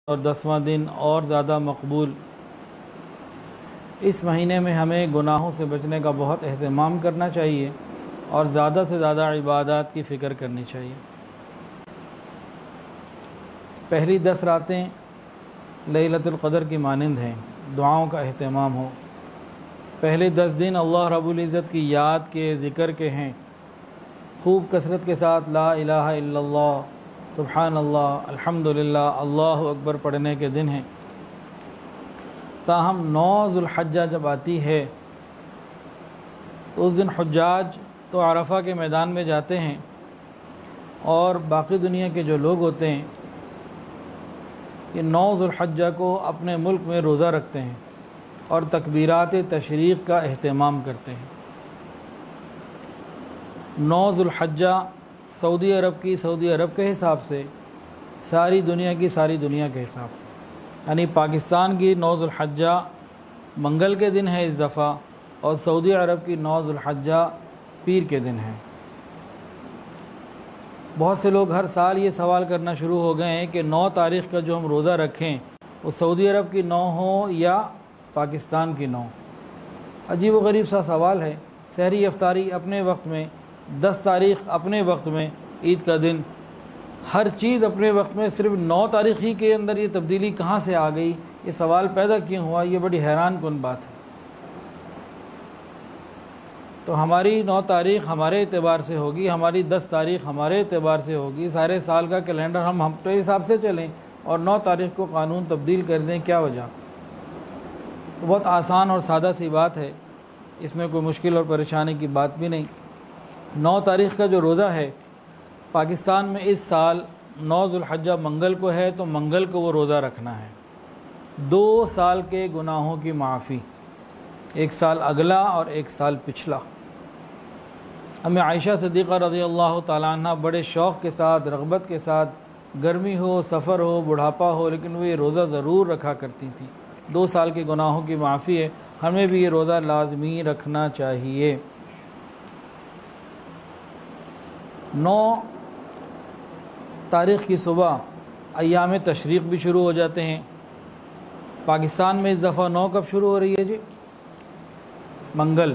اور 10واں دن اور زیادہ مقبول۔ اس مہینے میں ہمیں گناہوں سے بچنے کا بہت اہتمام کرنا چاہیے اور زیادہ سے زیادہ عبادات کی فکر کرنی چاہیے۔ پہلی 10 راتیں لیلۃ القدر کی مانند ہیں، دعاؤں کا اہتمام ہو۔ پہلے 10 دن اللہ رب العزت کی یاد کے، ذکر کے ہیں، خوب کثرت کے ساتھ لا الہ الا اللہ، سبحان اللہ، الحمدللہ، اللہ اکبر پڑھنے کے دن ہیں۔ تاہم 9 ذو الحجہ جب آتی ہے تو اس دن حجاج تو عرفہ کے میدان میں جاتے ہیں اور باقی دنیا کے جو لوگ ہوتے ہیں یہ 9 ذو الحجہ کو اپنے ملک میں روزہ رکھتے ہیں اور تکبیرات تشریق کا اہتمام کرتے ہیں۔ 9 ذو الحجہ سعودی عرب کے حساب سے، ساری دنیا کے حساب سے، یعنی پاکستان کی 9 ذو الحجہ منگل کے دن ہے اس دفعہ، اور سعودی عرب کی 9 ذو الحجہ پیر کے دن ہے۔ بہت سے لوگ ہر سال یہ سوال کرنا شروع ہو گئے ہیں کہ 9 تاریخ کا جو ہم روزہ رکھیں وہ سعودی عرب کی 9 ہو یا پاکستان کی 9۔ عجیب و غریب سا سوال ہے۔ سحری افطاری اپنے وقت میں، 10 تاریخ اپنے وقت میں، عید کا دن، ہر چیز اپنے وقت میں، صرف 9 تاریخ ہی کے اندر یہ تبدیلی کہاں سے آ گئی، یہ سوال پیدا کیوں ہوا، یہ بڑی حیران کن بات ہے۔ تو ہماری 9 تاریخ ہمارے اعتبار سے ہوگی، ہماری 10 تاریخ ہمارے اعتبار سے ہوگی، سارے سال کا کیلنڈر ہم ہفتے حساب سے چلیں اور 9 تاریخ کو قانون تبدیل کر دیں، کیا وجہ؟ تو بہت آسان اور سادہ سی بات ہے، اس میں کوئی مشکل اور پریشانی کی بات بھی نہیں۔ 9 تاریخ کا جو روزہ ہے پاکستان میں اس سال 9 ذو الحجہ منگل کو ہے، تو منگل کو وہ روزہ رکھنا ہے۔ 2 سال کے گناہوں کی معافی، 1 سال اگلا اور 1 سال پچھلا۔ ہمیں عائشہ صدیقہ رضی اللہ تعالیٰ عنہ بڑے شوق کے ساتھ، رغبت کے ساتھ، گرمی ہو، سفر ہو، بڑھاپا ہو، لیکن وہ یہ روزہ ضرور رکھا کرتی تھیں۔ 2 سال کے گناہوں کی معافی ہے، ہمیں بھی یہ روزہ لازمی رکھنا چاہیے۔ 9 تاریخ کی صبح ایام تشریق بھی شروع ہو جاتے ہیں۔ پاکستان میں اس دفعہ 9 کب شروع ہو رہی ہے جی؟ منگل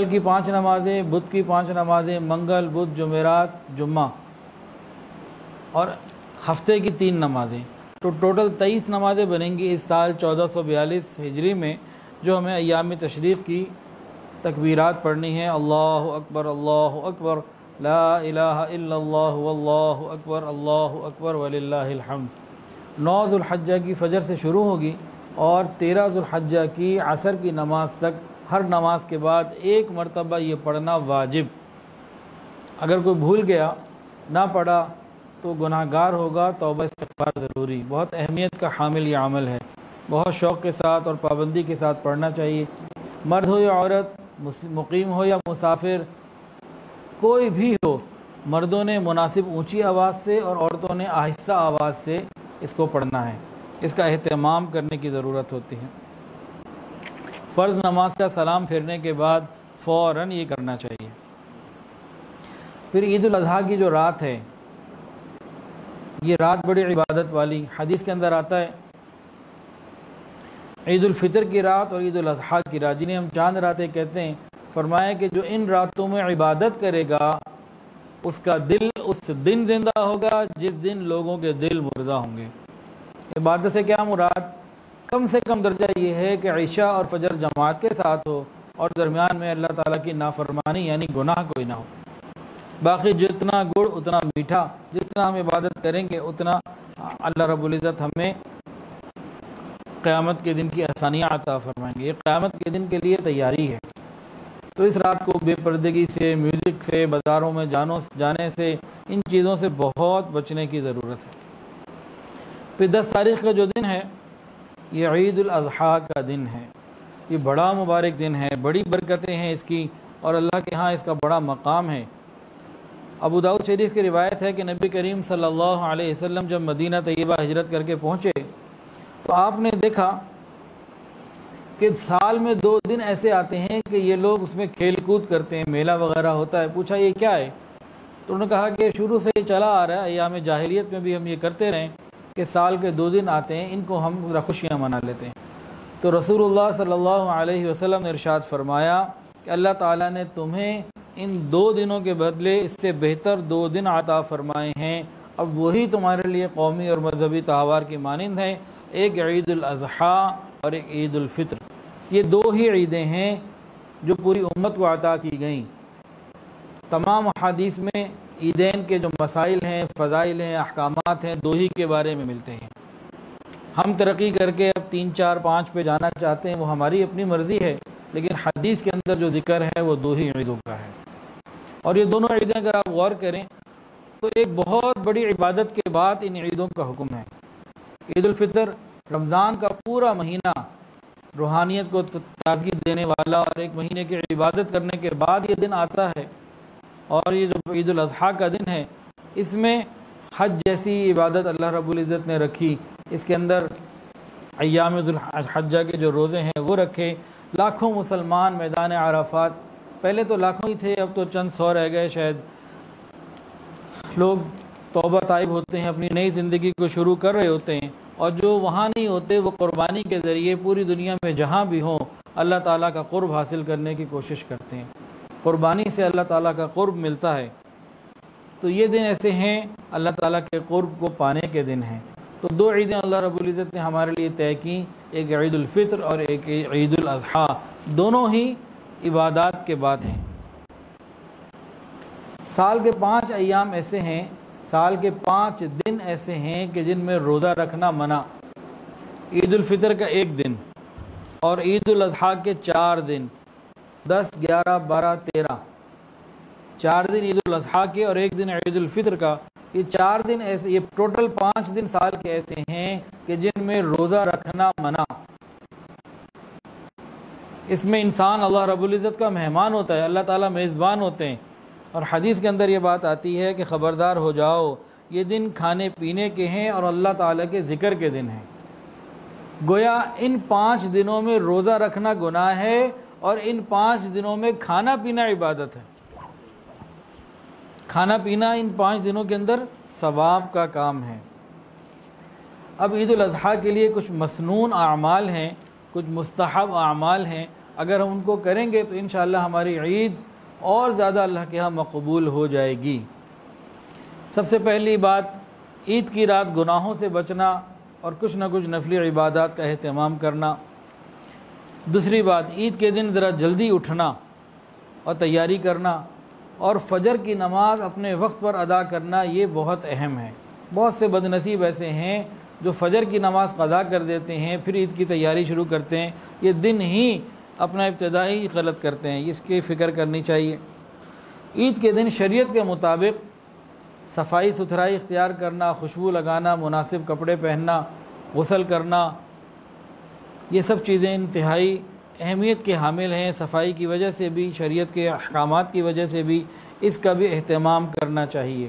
کی 5 نمازیں، بدھ کی 5 نمازیں، منگل، بدھ، جمعرات، جمعہ، اور ہفتے کی 3 نمازیں، تو ٹوٹل 23 نمازیں بنیں گی اس سال 1442 ہجری میں، جو ہمیں ایام تشریق کی تکبیرات پڑھنی ہیں۔ اللہ اکبر، لا الہ الا اللہ، واللہ اکبر وللہ الحمد۔ 9 ذو الحجہ کی فجر سے شروع ہوگی اور 13 ذو الحجہ کی عصر کی نماز تک، ہر نماز کے بعد 1 مرتبہ یہ پڑھنا واجب۔ اگر کوئی بھول گیا، نہ پڑھا تو گناہ گار ہوگا، توبہ استغفار ضروری۔ بہت اہمیت کا حامل یہ عمل ہے، بہت شوق کے ساتھ اور پابندی کے ساتھ پڑھنا چاہیے۔ مرد ہو یا عورت، مقیم ہو یا مسافر، کوئی بھی ہو، مردوں نے مناسب اونچی آواز سے اور عورتوں نے آہستہ آواز سے اس کو پڑھنا ہے، اس کا اہتمام کرنے کی ضرورت ہوتی ہے۔ فرض نماز کا سلام پھیرنے کے بعد فوراً یہ کرنا چاہیے۔ پھر عید الاضحیٰ کی جو رات ہے، یہ رات بڑی عبادت والی، حدیث کے اندر آتا ہے عید الفطر کی رات اور عید الاضحیٰ کی رات، جنہیں ہم چاند راتیں کہتے ہیں، فرمایا کہ جو ان راتوں میں عبادت کرے گا اس کا دل اس دن زندہ ہوگا جس دن لوگوں کے دل مردہ ہوں گے۔ عبادت سے کیا مراد؟ کم سے کم درجہ یہ ہے کہ عشاء اور فجر جماعت کے ساتھ ہو اور درمیان میں اللہ تعالیٰ کی نافرمانی یعنی گناہ کوئی نہ ہو۔ باقی جتنا گڑ اتنا میٹھا، جتنا ہم عبادت کریں گے اتنا اللہ رب العزت ہمیں قیامت کے دن کی آسانیاں عطا فرمائیں گے۔ یہ قیامت کے دن کے لیے تیاری ہے۔ تو اس رات کو بے پردگی سے، میوزک سے، بازاروں میں جانے سے، ان چیزوں سے بہت بچنے کی ضرورت ہے۔ پھر 10 تاریخ کا جو دن ہے یہ عید الاضحیٰ کا دن ہے۔ یہ بڑا مبارک دن ہے، بڑی برکتیں ہیں اس کی، اور اللہ کے ہاں اس کا بڑا مقام ہے۔ ابو داؤد شریف کی روایت ہے کہ نبی کریم صلی اللہ علیہ وسلم جب مدینہ طیبہ ہجرت کر کے پہنچے تو آپ نے دیکھا کہ سال میں 2 دن ایسے آتے ہیں کہ یہ لوگ اس میں کھیل کود کرتے ہیں، میلہ وغیرہ ہوتا ہے۔ پوچھا یہ کیا ہے؟ تو انہوں نے کہا کہ شروع سے یہ چلا آ رہا ہے، ایام جاہلیت میں بھی ہم یہ کرتے رہیں، کہ سال کے 2 دن آتے ہیں، ان کو ہم ذرا خوشیاں منا لیتے ہیں۔ تو رسول اللہ صلی اللہ علیہ وسلم نے ارشاد فرمایا کہ اللہ تعالیٰ نے تمہیں ان 2 دنوں کے بدلے اس سے بہتر 2 دن عطا فرمائے ہیں، اب وہی تمہارے لیے قومی اور مذہبی تہوار کی مانند ہے، ایک عید الاضحیٰ اور ایک عید الفطر۔ یہ 2 ہی عیدیں ہیں جو پوری امت کو عطا کی گئیں۔ تمام احادیث میں عیدین کے جو مسائل ہیں، فضائل ہیں، احکامات ہیں، 2 ہی کے بارے میں ملتے ہیں۔ ہم ترقی کر کے اب 3، 4، 5 پہ جانا چاہتے ہیں، وہ ہماری اپنی مرضی ہے، لیکن حدیث کے اندر جو ذکر ہے وہ 2 ہی عیدوں کا ہے۔ اور یہ دونوں عیدیں اگر آپ غور کریں تو ایک بہت بڑی عبادت کے بعد ان عیدوں کا حکم ہے۔ عید الفطر رمضان کا پورا مہینہ روحانیت کو تازگی دینے والا اور ایک مہینے کی عبادت کرنے کے بعد یہ دن آتا ہے، اور یہ جو عید الاضحیٰ کا دن ہے اس میں حج جیسی عبادت اللہ رب العزت نے رکھی، اس کے اندر ایام ذو الحجہ کے جو روزے ہیں وہ رکھے، لاکھوں مسلمان میدان عرفات، پہلے تو لاکھوں ہی تھے، اب تو چند 100 رہ گئے شاید، لوگ توبہ طائب ہوتے ہیں، اپنی نئی زندگی کو شروع کر رہے ہوتے ہیں، اور جو وہاں نہیں ہوتے وہ قربانی کے ذریعے پوری دنیا میں جہاں بھی ہوں اللہ تعالیٰ کا قرب حاصل کرنے کی کوشش کرتے ہیں۔ قربانی سے اللہ تعالیٰ کا قرب ملتا ہے، تو یہ دن ایسے ہیں اللہ تعالیٰ کے قرب کو پانے کے دن ہیں۔ تو 2 عیدیں اللہ رب العزت نے ہمارے لیے طے کی، ایک عید الفطر اور ایک عید الاضحیٰ، دونوں ہی عبادات کے بعد ہیں۔ سال کے 5 ایام ایسے ہیں، سال کے 5 دن ایسے ہیں کہ جن میں روزہ رکھنا منع۔ عید الفطر کا 1 دن اور عید الاضحیٰ کے 4 دن، 10، 11، 12، 13، 4 دن عید الاضحیٰ کے اور 1 دن عید الفطر کا، یہ 4 دن ایسے، یہ ٹوٹل 5 دن سال کے ایسے ہیں کہ جن میں روزہ رکھنا منع۔ اس میں انسان اللہ رب العزت کا مہمان ہوتا ہے، اللہ تعالیٰ میزبان ہوتے ہیں، اور حدیث کے اندر یہ بات آتی ہے کہ خبردار ہو جاؤ، یہ دن کھانے پینے کے ہیں اور اللہ تعالیٰ کے ذکر کے دن ہیں۔ گویا ان 5 دنوں میں روزہ رکھنا گناہ ہے اور ان 5 دنوں میں کھانا پینا عبادت ہے۔ کھانا پینا ان 5 دنوں کے اندر ثواب کا کام ہے۔ اب عید الاضحیٰ کے لیے کچھ مسنون اعمال ہیں، کچھ مستحب اعمال ہیں، اگر ہم ان کو کریں گے تو انشاءاللہ ہماری عید اور زیادہ اللہ کے ہاں مقبول ہو جائے گی۔ سب سے پہلی بات، عید کی رات گناہوں سے بچنا اور کچھ نہ کچھ نفلی عبادات کا اہتمام کرنا۔ دوسری بات، عید کے دن ذرا جلدی اٹھنا اور تیاری کرنا، اور فجر کی نماز اپنے وقت پر ادا کرنا، یہ بہت اہم ہے۔ بہت سے بد نصیب ایسے ہیں جو فجر کی نماز قضا کر دیتے ہیں، پھر عید کی تیاری شروع کرتے ہیں، یہ دن ہی اپنا ابتدائی غلط کرتے ہیں، اس کی فکر کرنی چاہیے۔ عید کے دن شریعت کے مطابق صفائی ستھرائی اختیار کرنا، خوشبو لگانا، مناسب کپڑے پہننا، غسل کرنا، یہ سب چیزیں انتہائی اہمیت کے حامل ہیں۔ صفائی کی وجہ سے بھی، شریعت کے احکامات کی وجہ سے بھی اس کا بھی اہتمام کرنا چاہیے۔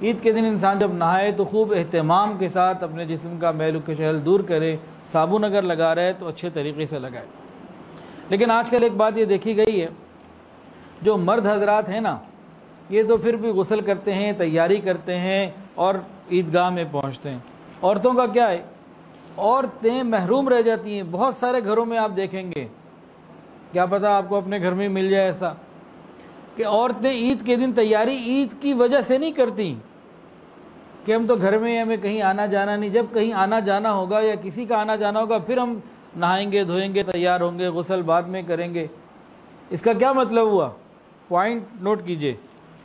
عید کے دن انسان جب نہائے تو خوب اہتمام کے ساتھ اپنے جسم کا میل و کچیل دور کرے، صابن اگر لگا رہے تو اچھے طریقے سے لگائے۔ لیکن آج کل ایک بات یہ دیکھی گئی ہے، جو مرد حضرات ہیں نا، یہ تو پھر بھی غسل کرتے ہیں، تیاری کرتے ہیں اور عیدگاہ میں پہنچتے ہیں۔ عورتوں کا کیا ہے؟ عورتیں محروم رہ جاتی ہیں۔ بہت سارے گھروں میں آپ دیکھیں گے، کیا پتہ آپ کو اپنے گھر میں مل جائے ایسا، کہ عورتیں عید کے دن تیاری عید کی وجہ سے نہیں کرتی کہ ہم تو گھر میں ہیں، ہمیں کہیں آنا جانا نہیں، جب کہیں آنا جانا ہوگا یا کسی کا آنا جانا ہوگا پھر ہم نہائیں گے، دھوئیں گے، تیار ہوں گے، غسل بعد میں کریں گے۔ اس کا کیا مطلب ہوا؟ پوائنٹ نوٹ کیجئے۔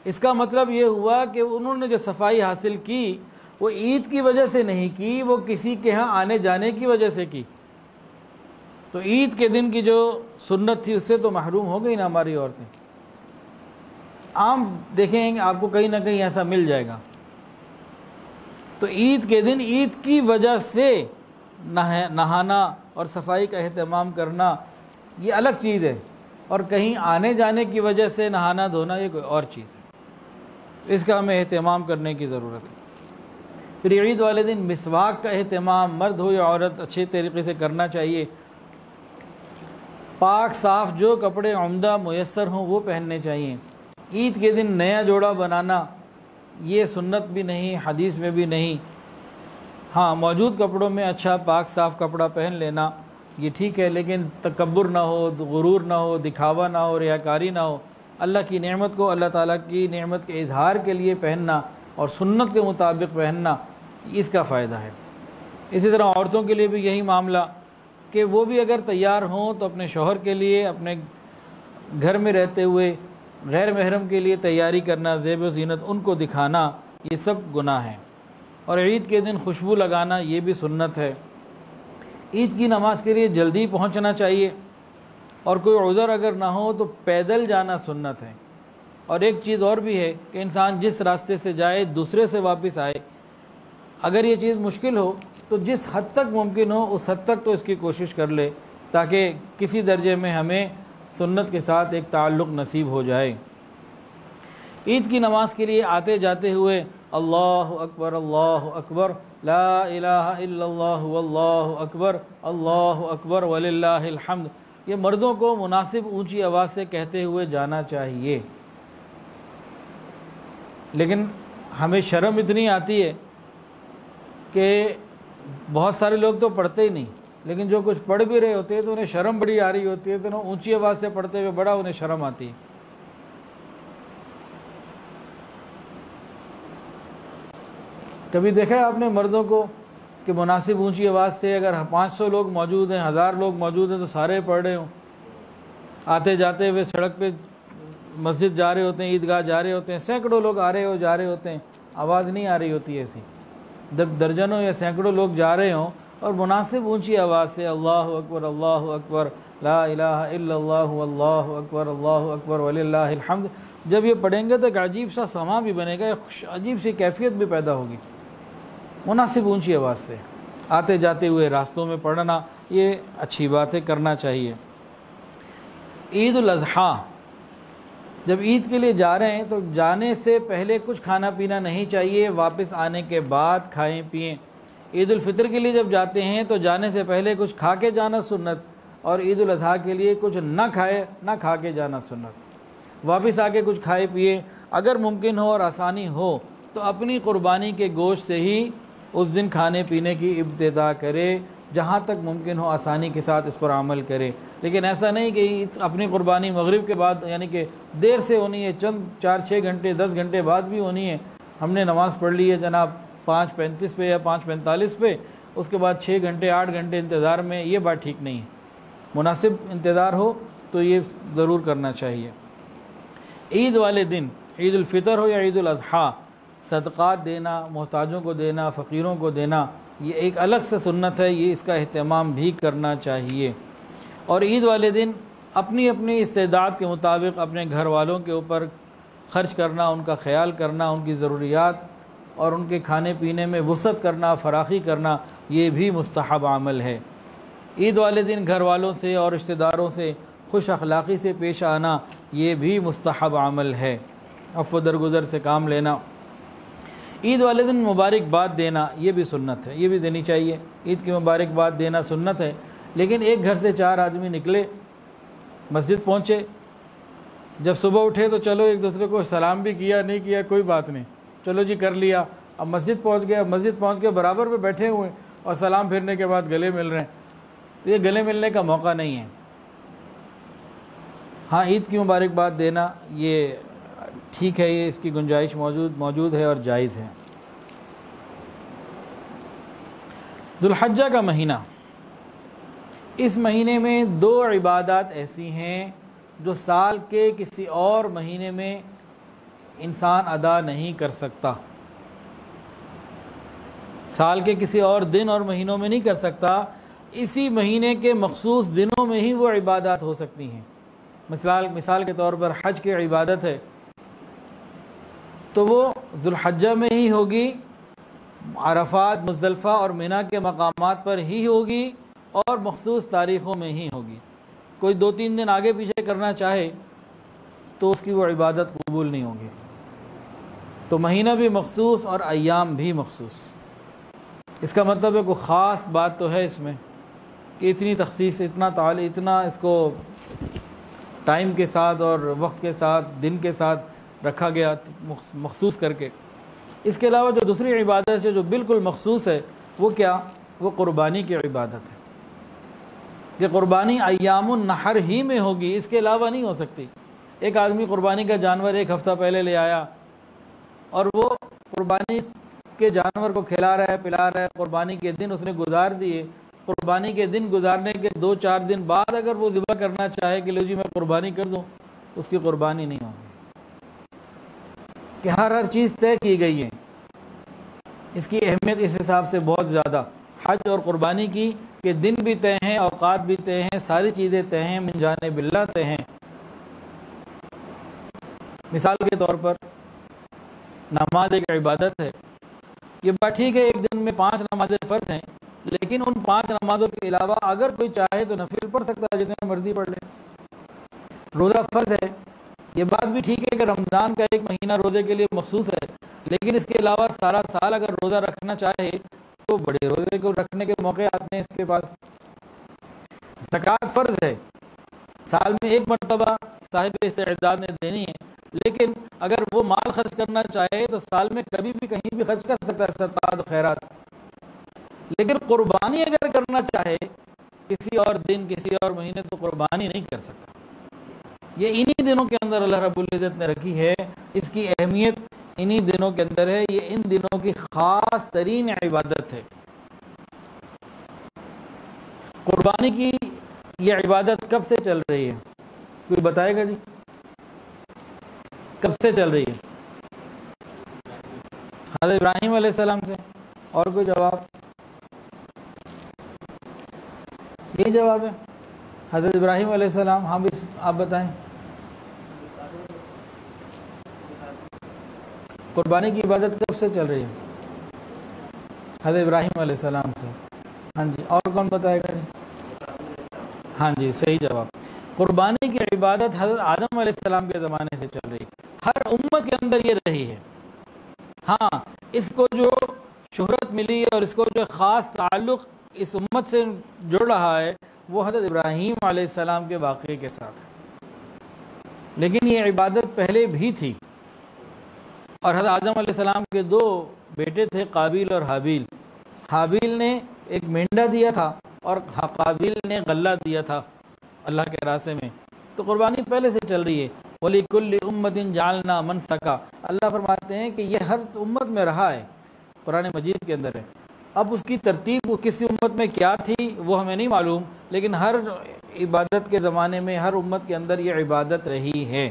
اس کا مطلب یہ ہوا کہ انہوں نے جو صفائی حاصل کی وہ عید کی وجہ سے نہیں کی، وہ کسی کے ہاں آنے جانے کی وجہ سے کی۔ تو عید کے دن کی جو سنت تھی اس سے تو محروم ہو گئی نا ہماری عورتیں۔ عام دیکھیں آپ کو کہیں نہ کہیں ایسا مل جائے گا۔ تو عید کے دن عید کی وجہ سے نہانا اور صفائی کا اہتمام کرنا یہ الگ چیز ہے، اور کہیں آنے جانے کی وجہ سے نہانا دھونا یہ کوئی اور چیز ہے۔ اس کا ہمیں اہتمام کرنے کی ضرورت ہے۔ پھر عید والے دن مسواک کا اہتمام مرد ہو یا عورت اچھے طریقے سے کرنا چاہیے۔ پاک صاف جو کپڑے عمدہ میسر ہوں وہ پہننے چاہیے۔ عید کے دن نیا جوڑا بنانا یہ سنت بھی نہیں، حدیث میں بھی نہیں۔ ہاں موجود کپڑوں میں اچھا پاک صاف کپڑا پہن لینا یہ ٹھیک ہے، لیکن تکبر نہ ہو، غرور نہ ہو، دکھاوا نہ ہو، ریاکاری نہ ہو۔ اللہ کی نعمت کو اللہ تعالیٰ کی نعمت کے اظہار کے لیے پہننا اور سنت کے مطابق پہننا، اس کا فائدہ ہے۔ اسی طرح عورتوں کے لیے بھی یہی معاملہ کہ وہ بھی اگر تیار ہوں تو اپنے شوہر کے لیے، اپنے گھر میں رہتے ہوئے غیر محرم کے لیے تیاری کرنا، زیب و زینت ان کو دکھانا، یہ سب گناہ ہیں۔ اور عید کے دن خوشبو لگانا یہ بھی سنت ہے۔ عید کی نماز کے لیے جلدی پہنچنا چاہیے، اور کوئی عذر اگر نہ ہو تو پیدل جانا سنت ہے۔ اور ایک چیز اور بھی ہے کہ انسان جس راستے سے جائے دوسرے سے واپس آئے، اگر یہ چیز مشکل ہو تو جس حد تک ممکن ہو اس حد تک تو اس کی کوشش کر لے، تاکہ کسی درجے میں ہمیں سنت کے ساتھ ایک تعلق نصیب ہو جائے۔ عید کی نماز کے لیے آتے جاتے ہوئے اللہ اکبر لا الہ الا اللہ واللہ اکبر وللہ الحمد، یہ مردوں کو مناسب اونچی آواز سے کہتے ہوئے جانا چاہیے۔ لیکن ہمیں شرم اتنی آتی ہے کہ بہت سارے لوگ تو پڑھتے ہی نہیں، لیکن جو کچھ پڑھ بھی رہے ہوتے ہیں تو انہیں شرم بڑی آ رہی ہوتی ہے، تو انہیں اونچی آواز سے پڑھتے ہوئے بڑا انہیں شرم آتی ہے۔ کبھی دیکھا ہے آپ نے مردوں کو کہ مناسب اونچی آواز سے اگر 500 لوگ موجود ہیں، 1000 لوگ موجود ہیں تو سارے پڑھ رہے ہوں، آتے جاتے ہوئے سڑک پہ مسجد جا رہے ہوتے ہیں، عیدگاہ جا رہے ہوتے ہیں، سینکڑوں لوگ آ رہے ہو جا رہے ہوتے ہیں، آواز نہیں آ رہی ہوتی ایسی۔ جب درجنوں یا سینکڑوں لوگ جا رہے ہوں اور مناسب اونچی آواز سے اللہ اکبر لا الہ الا اللہ واللہ اکبر وللہ الحمد جب یہ پڑھیں گے تو ایک عجیب سا سما بھی بنے گا، ایک عجیب سی کیفیت بھی پیدا ہوگی۔ مناسب اونچی آواز سے آتے جاتے ہوئے راستوں میں پڑھنا یہ اچھی بات ہے، کرنا چاہیے۔ عید الاضحیٰ، جب عید کے لیے جا رہے ہیں تو جانے سے پہلے کچھ کھانا پینا نہیں چاہیے، واپس آنے کے بعد کھائیں پئیں۔ عید الفطر کے لیے جب جاتے ہیں تو جانے سے پہلے کچھ کھا کے جانا سنت، اور عید الاضحیٰ کے لیے کچھ نہ کھا کے جانا سنت۔ واپس آ کے کچھ کھائے پیے، اگر ممکن ہو اور آسانی ہو تو اپنی قربانی کے گوشت سے ہی اس دن کھانے پینے کی ابتدا کرے، جہاں تک ممکن ہو آسانی کے ساتھ اس پر عمل کرے۔ لیکن ایسا نہیں کہ اپنی قربانی مغرب کے بعد، یعنی کہ دیر سے ہونی ہے، چند 4-6 گھنٹے 10 گھنٹے بعد بھی ہونی ہے، ہم نے نماز پڑھ لی ہے جناب 5:35 پہ یا 5:45 پہ، اس کے بعد 6 گھنٹے 8 گھنٹے انتظار میں، یہ بات ٹھیک نہیں ہے۔ مناسب انتظار ہو تو یہ ضرور کرنا چاہیے۔ عید والے دن، عید الفطر ہو یا عید الاضحیٰ، صدقات دینا، محتاجوں کو دینا، فقیروں کو دینا، یہ ایک الگ سے سنت ہے، یہ اس کا اہتمام بھی کرنا چاہیے۔ اور عید والے دن اپنی اپنی استعداد کے مطابق اپنے گھر والوں کے اوپر خرچ کرنا، ان کا خیال کرنا، ان کی ضروریات اور ان کے کھانے پینے میں وسعت کرنا، فراخی کرنا، یہ بھی مستحب عمل ہے۔ عید والے دن گھر والوں سے اور رشتہ داروں سے خوش اخلاقی سے پیش آنا، یہ بھی مستحب عمل ہے۔ عفو درگزر سے کام لینا۔ عید والے دن مبارکباد دینا یہ بھی سنت ہے، یہ بھی دینی چاہیے۔ عید کی مبارکباد دینا سنت ہے، لیکن ایک گھر سے 4 آدمی نکلے، مسجد پہنچے، جب صبح اٹھے تو چلو ایک دوسرے کو سلام بھی کیا، نہیں کیا کوئی بات نہیں، چلو جی کر لیا۔ اب مسجد پہنچ کے برابر پہ بیٹھے ہوئے اور سلام پھرنے کے بعد گلے مل رہے ہیں، تو یہ گلے ملنے کا موقع نہیں ہے۔ ہاں عید کی مبارکباد دینا یہ ٹھیک ہے، یہ اس کی گنجائش موجود ہے اور جائز ہے۔ ذوالحجہ کا مہینہ، اس مہینے میں 2 عبادات ایسی ہیں جو سال کے کسی اور مہینے میں انسان ادا نہیں کر سکتا، سال کے کسی اور دن اور مہینوں میں نہیں کر سکتا، اسی مہینے کے مخصوص دنوں میں ہی وہ عبادات ہو سکتی ہیں۔ مثال کے طور پر حج کی عبادت ہے تو وہ ذوالحجہ میں ہی ہوگی، عرفات، مزدلفہ اور منی کے مقامات پر ہی ہوگی، اور مخصوص تاریخوں میں ہی ہوگی۔ کوئی 2-3 دن آگے پیچھے کرنا چاہے تو اس کی وہ عبادت قبول نہیں ہوگی۔ تو مہینہ بھی مخصوص اور ایام بھی مخصوص، اس کا مطلب ہے کوئی خاص بات تو ہے اس میں کہ اتنی تخصیص، اتنا اس کو ٹائم کے ساتھ اور وقت کے ساتھ، دن کے ساتھ رکھا گیا مخصوص کر کے۔ اس کے علاوہ جو دوسری عبادت ہے جو بالکل مخصوص ہے وہ کیا؟ وہ قربانی کی عبادت ہے کہ قربانی ایام النحر ہی میں ہوگی، اس کے علاوہ نہیں ہو سکتی۔ ایک آدمی قربانی کا جانور ایک ہفتہ پہلے لے آیا اور وہ قربانی کے جانور کو کھلا رہا ہے، پلا رہا ہے، قربانی کے دن اس نے گزار دیے، قربانی کے دن گزارنے کے 2-4 دن بعد اگر وہ ذبح کرنا چاہے کہ لو جی میں قربانی کر دوں، اس کی قربانی نہیں ہوگی، کہ ہر چیز طے کی گئی ہے۔ اس کی اہمیت اس حساب سے بہت زیادہ، حج اور قربانی کی کہ دن بھی طے ہیں، اوقات بھی طے ہیں، ساری چیزیں طے ہیں، من جانب اللہ طے ہیں۔ مثال کے طور پر نماز ایک عبادت ہے، یہ بات ٹھیک ہے ایک دن میں 5 نمازیں فرض ہیں، لیکن ان 5 نمازوں کے علاوہ اگر کوئی چاہے تو نفل پڑھ سکتا ہے، جتنے مرضی پڑھ لے۔ روزہ فرض ہے، یہ بات بھی ٹھیک ہے کہ رمضان کا 1 مہینہ روزے کے لیے مخصوص ہے، لیکن اس کے علاوہ سارا سال اگر روزہ رکھنا چاہے تو بڑے روزے کو رکھنے کے موقع آتے ہیں اس کے پاس۔ زکوٰۃ فرض ہے، سال میں 1 مرتبہ صاحب استعداد نے دینی ہے، لیکن اگر وہ مال خرچ کرنا چاہے تو سال میں کبھی بھی کہیں بھی خرچ کر سکتا ہے، صدقات و خیرات۔ لیکن قربانی اگر کرنا چاہے کسی اور دن کسی اور مہینے تو قربانی نہیں کر سکتا۔ یہ انہی دنوں کے اندر اللہ رب العزت نے رکھی ہے، اس کی اہمیت انہی دنوں کے اندر ہے، یہ ان دنوں کی خاص ترین عبادت ہے۔ قربانی کی یہ عبادت کب سے چل رہی ہے؟ کوئی بتائے گا جی؟ کب سے چل رہی ہے؟ حضرت ابراہیم علیہ السلام سے۔ اور کوئی جواب؟ یہی جواب ہے، حضرت ابراہیم علیہ السلام۔ ہاں بھی آپ بتائیں، قربانی کی عبادت کب سے چل رہی ہے؟ حضرت ابراہیم علیہ السلام سے۔ ہاں جی، اور کون بتائے گا جی؟ ہاں جی، صحیح جواب۔ قربانی کی عبادت حضرت آدم علیہ السلام کے زمانے سے چل رہی ہے، ہر امت کے اندر یہ رہی ہے۔ ہاں، اس کو جو شہرت ملی ہے اور اس کو جو خاص تعلق اس امت سے جڑ رہا ہے وہ حضرت ابراہیم علیہ السلام کے واقعے کے ساتھ ہے، لیکن یہ عبادت پہلے بھی تھی۔ اور حضرت آدم علیہ السلام کے 2 بیٹے تھے، قابیل اور حابیل۔ حابیل نے ایک مینڈا دیا تھا اور قابیل نے غلہ دیا تھا اللہ کے راستے میں، تو قربانی پہلے سے چل رہی ہے۔ وَلِكُلِّ أُمَّةٍ جَعَلْنَا مَنْسَكًا، اللہ فرماتے ہیں کہ یہ ہر امت میں رہا ہے، قرآن مجید کے اندر ہے۔ اب اس کی ترتیب وہ کسی امت میں کیا تھی وہ ہمیں نہیں معلوم، لیکن ہر عبادت کے زمانے میں ہر امت کے اندر یہ عبادت رہی ہے۔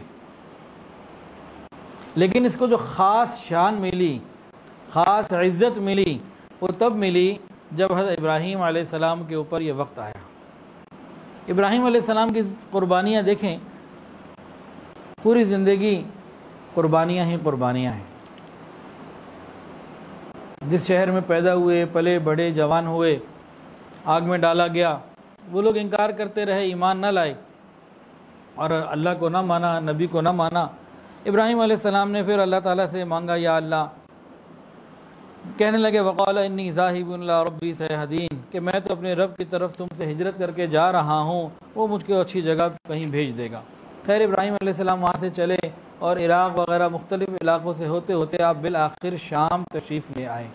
لیکن اس کو جو خاص شان ملی، خاص عزت ملی، وہ تب ملی جب حضرت ابراہیم علیہ السلام کے اوپر یہ وقت آیا۔ ابراہیم علیہ السلام کی قربانیاں دیکھیں، پوری زندگی قربانیاں ہی قربانیاں ہیں۔ جس شہر میں پیدا ہوئے، پلے بڑھے، جوان ہوئے، آگ میں ڈالا گیا، وہ لوگ انکار کرتے رہے، ایمان نہ لائے اور اللہ کو نہ مانا، نبی کو نہ مانا۔ ابراہیم علیہ السلام نے پھر اللہ تعالیٰ سے مانگا، یا اللہ، کہنے لگے وقال انی ذاہب الی ربی سیہدین، کہ میں تو اپنے رب کی طرف تم سے ہجرت کر کے جا رہا ہوں، وہ مجھ کو اچھی جگہ کہیں بھیج دے گا۔ خیر ابراہیم علیہ السلام وہاں سے چلے اور عراق وغیرہ مختلف علاقوں سے ہوتے ہوتے آپ بالآخر شام تشریف لے آئے۔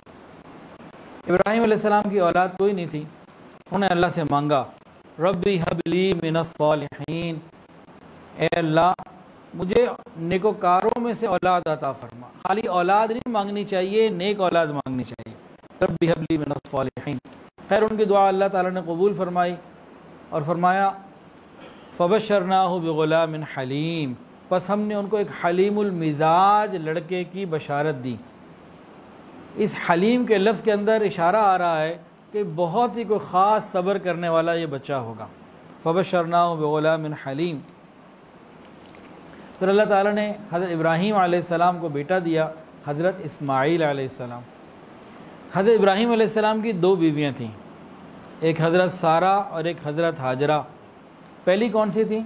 ابراہیم علیہ السلام کی اولاد کوئی نہیں تھی، انہوں نے اللہ سے مانگا، ربی حب لی من الصالحین، اے اللہ مجھے نیکوکاروں میں سے اولاد عطا فرما۔ خالی اولاد نہیں مانگنی چاہیے، نیک اولاد مانگنی چاہیے، ربی حب لی من الصالحین۔ خیر ان کی دعا اللہ تعالیٰ نے قبول فرمائی اور فرمایا فبشرناہ بغلام حلیم، پس ہم نے ان کو ایک حلیم المزاج لڑکے کی بشارت دی۔ اس حلیم کے لفظ کے اندر اشارہ آ رہا ہے کہ بہت ہی کوئی خاص صبر کرنے والا یہ بچہ ہوگا۔ فبشرناہ بغلام حلیم۔ پھر اللہ تعالیٰ نے حضرت ابراہیم علیہ السلام کو بیٹا دیا، حضرت اسماعیل علیہ السلام۔ حضرت ابراہیم علیہ السلام کی 2 بیویاں تھیں، ایک حضرت سارہ اور ایک حضرت ہاجرہ۔ پہلی کون سی تھی؟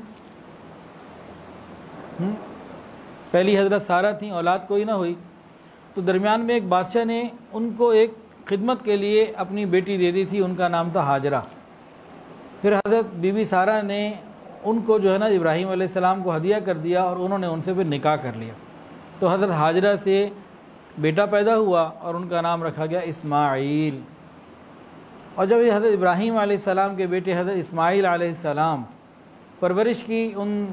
پہلی حضرت سارہ تھیں، اولاد کوئی نہ ہوئی، تو درمیان میں ایک بادشاہ نے ان کو ایک خدمت کے لیے اپنی بیٹی دے دی تھی، ان کا نام تھا ہاجرہ۔ پھر حضرت بی بی سارہ نے ان کو جو ہے نا ابراہیم علیہ السلام کو ہدیہ کر دیا اور انہوں نے ان سے پھر نکاح کر لیا، تو حضرت ہاجرہ سے بیٹا پیدا ہوا اور ان کا نام رکھا گیا اسماعیل۔ اور جب یہ حضرت ابراہیم علیہ السلام کے بیٹے حضرت اسماعیل علیہ السلام پرورش کی ان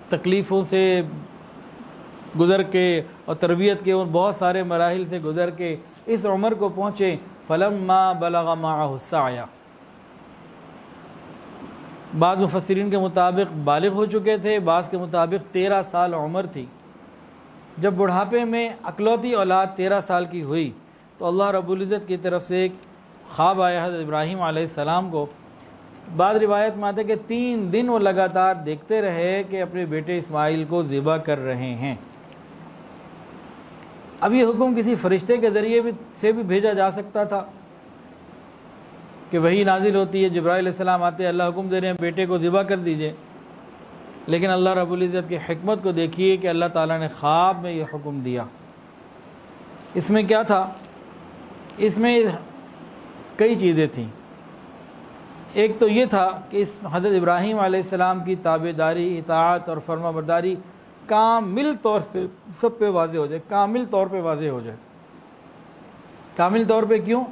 تکلیفوں سے گزر کے اور تربیت کے ان بہت سارے مراحل سے گزر کے اس عمر کو پہنچے، فلما بلغ معہ السعی، بعض مفسرین کے مطابق بالغ ہو چکے تھے، بعض کے مطابق 13 سال عمر تھی۔ جب بڑھاپے میں اکلوتی اولاد 13 سال کی ہوئی تو اللہ رب العزت کی طرف سے ایک خواب آیا حضرت ابراہیم علیہ السلام کو۔ بعض روایت میں آتا ہے کہ 3 دن وہ لگاتار دیکھتے رہے کہ اپنے بیٹے اسماعیل کو ذبح کر رہے ہیں۔ اب یہ حکم کسی فرشتے کے ذریعے سے بھی بھیجا جا سکتا تھا کہ وہی نازل ہوتی ہے، جبرائیل علیہ السلام آتے ہیں، اللہ حکم دے رہے ہیں بیٹے کو ذبح کر دیجئے، لیکن اللہ رب العزت کی حکمت کو دیکھیے کہ اللہ تعالیٰ نے خواب میں یہ حکم دیا۔ اس میں کیا تھا؟ اس میں کئی چیزیں تھیں۔ ایک تو یہ تھا کہ اس حضرت ابراہیم علیہ السلام کی تابعداری، اطاعت اور فرما برداری کامل طور سے سب پہ واضح ہو جائے، کامل طور پہ واضح ہو جائے۔ کامل طور پہ کیوں؟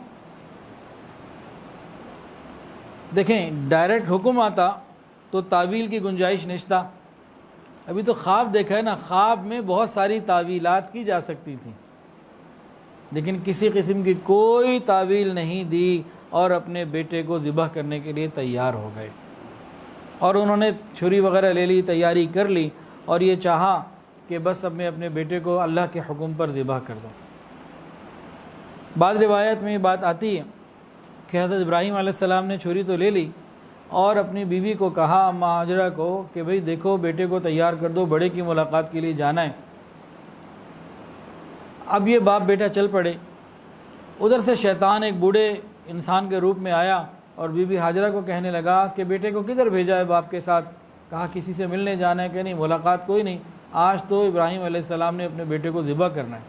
دیکھیں، ڈائریکٹ حکم آتا تو تعویل کی گنجائش نشتا۔ ابھی تو خواب دیکھا ہے نا، خواب میں بہت ساری تعویلات کی جا سکتی تھیں، لیکن کسی قسم کی کوئی تعویل نہیں دی اور اپنے بیٹے کو ذبح کرنے کے لیے تیار ہو گئے، اور انہوں نے چھری وغیرہ لے لی، تیاری کر لی، اور یہ چاہا کہ بس اب میں اپنے بیٹے کو اللہ کے حکم پر ذبح کر دوں۔ بعض روایت میں یہ بات آتی ہے کہ حضرت ابراہیم علیہ السلام نے چھری تو لے لی اور اپنی بیوی کو کہا، اماں ہاجرہ کو، کہ بھئی دیکھو بیٹے کو تیار کر دو، بڑے کی ملاقات کے لیے جانا ہے۔ اب یہ باپ بیٹا چل پڑے۔ ادھر سے شیطان ایک بوڑھے انسان کے روپ میں آیا اور بی بی ہاجرہ کو کہنے لگا کہ بیٹے کو کدھر بھیجا ہے باپ کے ساتھ؟ کہا کسی سے ملنے جانا ہے کہ نہیں، ملاقات کوئی نہیں، آج تو ابراہیم علیہ السلام نے اپنے بیٹے کو ذبح کرنا ہے۔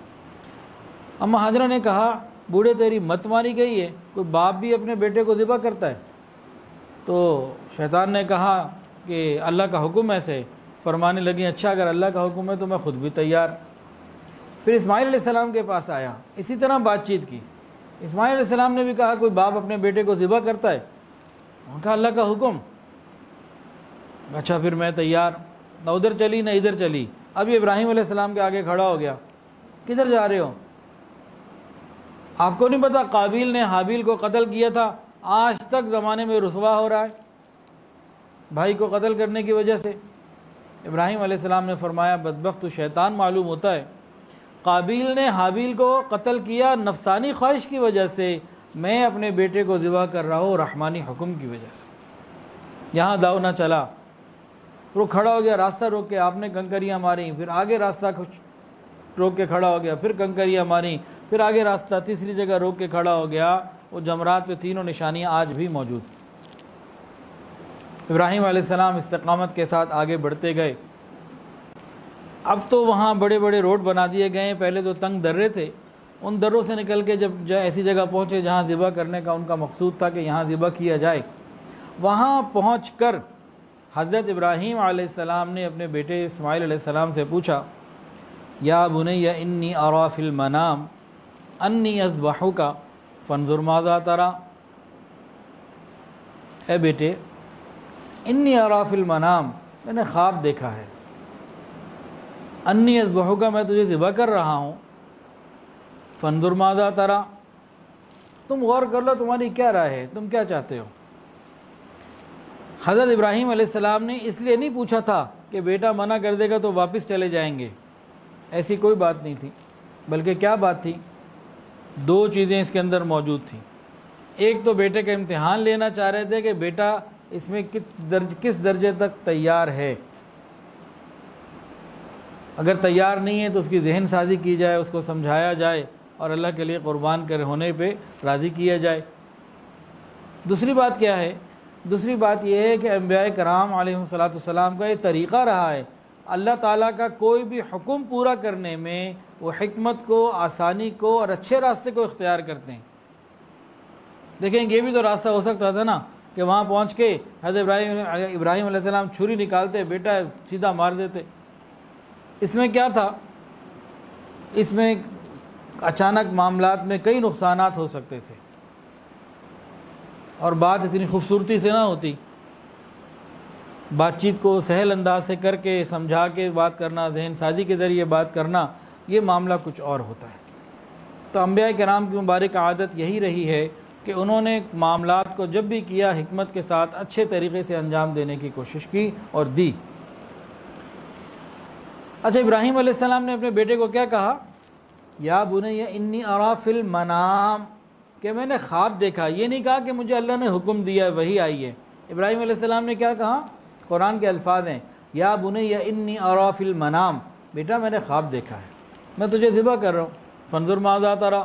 اماں ہاجرہ نے کہا، بوڑھے تیری مت ماری گئی ہے، کوئی باپ بھی اپنے بیٹے کو ذبح کرتا ہے؟ تو شیطان نے کہا کہ اللہ کا حکم ایسے، فرمانے لگی اچھا اگر اللہ کا حکم ہے تو میں خود بھی تیار۔ پھر اسماعیل علیہ السلام کے پاس آیا، اسی طرح بات چیت کی۔ اسماعیل علیہ السلام نے بھی کہا کوئی باپ اپنے بیٹے کو ذبح کرتا ہے؟ انہوں نے کہا اللہ کا حکم۔ اچھا پھر میں تیار، نہ ادھر چلی نہ ادھر چلی۔ اب یہ ابراہیم علیہ السلام کے آگے کھڑا ہو گیا، کدھر جا رہے ہو؟ آپ کو نہیں پتا قابیل نے حابیل کو قتل کیا تھا، آج تک زمانے میں رسوا ہو رہا ہے بھائی کو قتل کرنے کی وجہ سے۔ ابراہیم علیہ السلام نے فرمایا بدبخت تو شیطان معلوم ہوتا ہے، قابیل نے حابیل کو قتل کیا نفسانی خواہش کی وجہ سے، میں اپنے بیٹے کو ذبح کر رہا ہوں رحمانی حکم کی وجہ سے۔ یہاں داؤ نہ چلا، وہ کھڑا ہو گیا، راستہ روک کے آپ نے کنکریاں ماری، پھر آگے راستہ روک کے کھڑا ہو گیا، پھر کنکریاں ماری، پھر آگے راستہ، تیسری جگہ روک کے کھڑا ہو گیا۔ وہ جمرات پہ تینوں نشانیاں آج بھی موجود۔ ابراہیم علیہ السلام استقامت کے ساتھ آگے بڑھتے گئے۔ اب تو وہاں بڑے بڑے روڈ بنا دیے گئے ہیں، پہلے تو تنگ درے تھے، ان دروں سے نکل کے جب ایسی جگہ پہنچے جہاں ذبح کرنے کا ان کا مقصود تھا کہ یہاں ذبح کیا جائے، وہاں پہنچ کر حضرت ابراہیم علیہ السلام نے اپنے بیٹے اسماعیل علیہ السلام سے پوچھا، یا بنی انی اری فی المنام انی اذبحک فانظر ماذا تری، اے بیٹے انی اری فی المنام، میں نے خواب دیکھا ہے، انی اذبحک میں تجھے ذبح کر رہا ہوں، فانظر ماذا تری، تم غور کر لو تمہاری کیا رائے ہے، تم کیا چاہتے ہو۔ حضرت ابراہیم علیہ السلام نے اس لیے نہیں پوچھا تھا کہ بیٹا منع کر دے گا تو واپس چلے جائیں گے، ایسی کوئی بات نہیں تھی، بلکہ کیا بات تھی، 2 چیزیں اس کے اندر موجود تھیں۔ ایک تو بیٹے کا امتحان لینا چاہ رہے تھے کہ بیٹا اس میں کس درجے تک تیار ہے، اگر تیار نہیں ہے تو اس کی ذہن سازی کی جائے، اس کو سمجھایا جائے اور اللہ کے لیے قربان کر ہونے پہ راضی کیا جائے۔ دوسری بات کیا ہے؟ دوسری بات یہ ہے کہ انبیاء کرام علیہ السلام کا یہ طریقہ رہا ہے، اللہ تعالیٰ کا کوئی بھی حکم پورا کرنے میں وہ حکمت کو، آسانی کو اور اچھے راستے کو اختیار کرتے ہیں۔ دیکھیں یہ بھی تو راستہ ہو سکتا تھا نا کہ وہاں پہنچ کے حضرت ابراہیم علیہ السلام چھری نکالتے، بیٹا سیدھا مار دیتے۔ اس میں کیا تھا؟ اس میں اچانک معاملات میں کئی نقصانات ہو سکتے تھے۔ اور بات اتنی خوبصورتی سے نہ ہوتی، بات چیت کو سہل انداز سے کر کے سمجھا کے بات کرنا، ذہن سازی کے ذریعے بات کرنا، یہ معاملہ کچھ اور ہوتا ہے۔ تو انبیاء کرام کی مبارک عادت یہی رہی ہے کہ انہوں نے معاملات کو جب بھی کیا حکمت کے ساتھ اچھے طریقے سے انجام دینے کی کوشش کی اور دی۔ اچھا، ابراہیم علیہ السلام نے اپنے بیٹے کو کیا کہا؟ یا بنی انی ارا فی المنام، کہ میں نے خواب دیکھا۔ یہ نہیں کہا کہ مجھے اللہ نے حکم دیا ہے، وہی آئی ہے۔ ابراہیم علیہ السلام نے کیا کہا؟ قرآن کے الفاظ ہیں، یا بنی انی ارا فی المنام، بیٹا میں نے خواب دیکھا ہے، میں تجھے ذبح کر رہا ہوں، فانظر ماذا تری،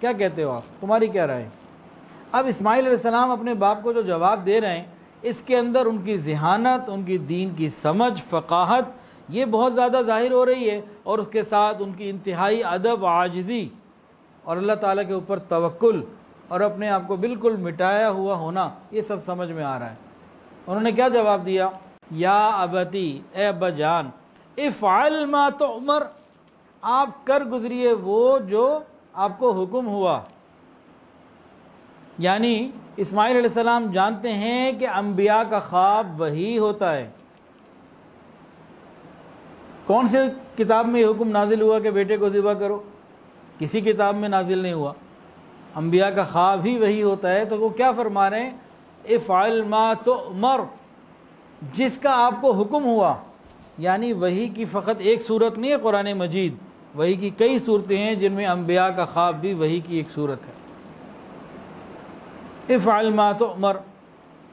کیا کہتے ہو آپ، تمہاری کیا رائے؟ اب اسماعیل علیہ السلام اپنے باپ کو جو جواب دے رہے ہیں، اس کے اندر ان کی ذہانت، ان کی دین کی سمجھ، فقاہت، یہ بہت زیادہ ظاہر ہو رہی ہے، اور اس کے ساتھ ان کی انتہائی ادب، عاجزی اور اللہ تعالیٰ کے اوپر توکل اور اپنے آپ کو بالکل مٹایا ہوا ہونا، یہ سب سمجھ میں آ رہا ہے۔ انہوں نے کیا جواب دیا؟ یا ابتی، اے ابا جان، افعل ما تؤمر، آپ کر گزریے وہ جو آپ کو حکم ہوا۔ یعنی اسماعیل علیہ السلام جانتے ہیں کہ انبیاء کا خواب وہی ہوتا ہے۔ کون سے کتاب میں یہ حکم نازل ہوا کہ بیٹے کو ذبح کرو؟ کسی کتاب میں نازل نہیں ہوا، انبیاء کا خواب ہی وہی ہوتا ہے۔ تو وہ کیا فرما رہے ہیں؟ افعل ما تؤمر، جس کا آپ کو حکم ہوا۔ یعنی وحی کی فقط ایک صورت نہیں ہے قرآن مجید، وحی کی کئی صورتیں ہیں جن میں انبیاء کا خواب بھی وحی کی ایک صورت ہے۔ افعل ما تؤمر،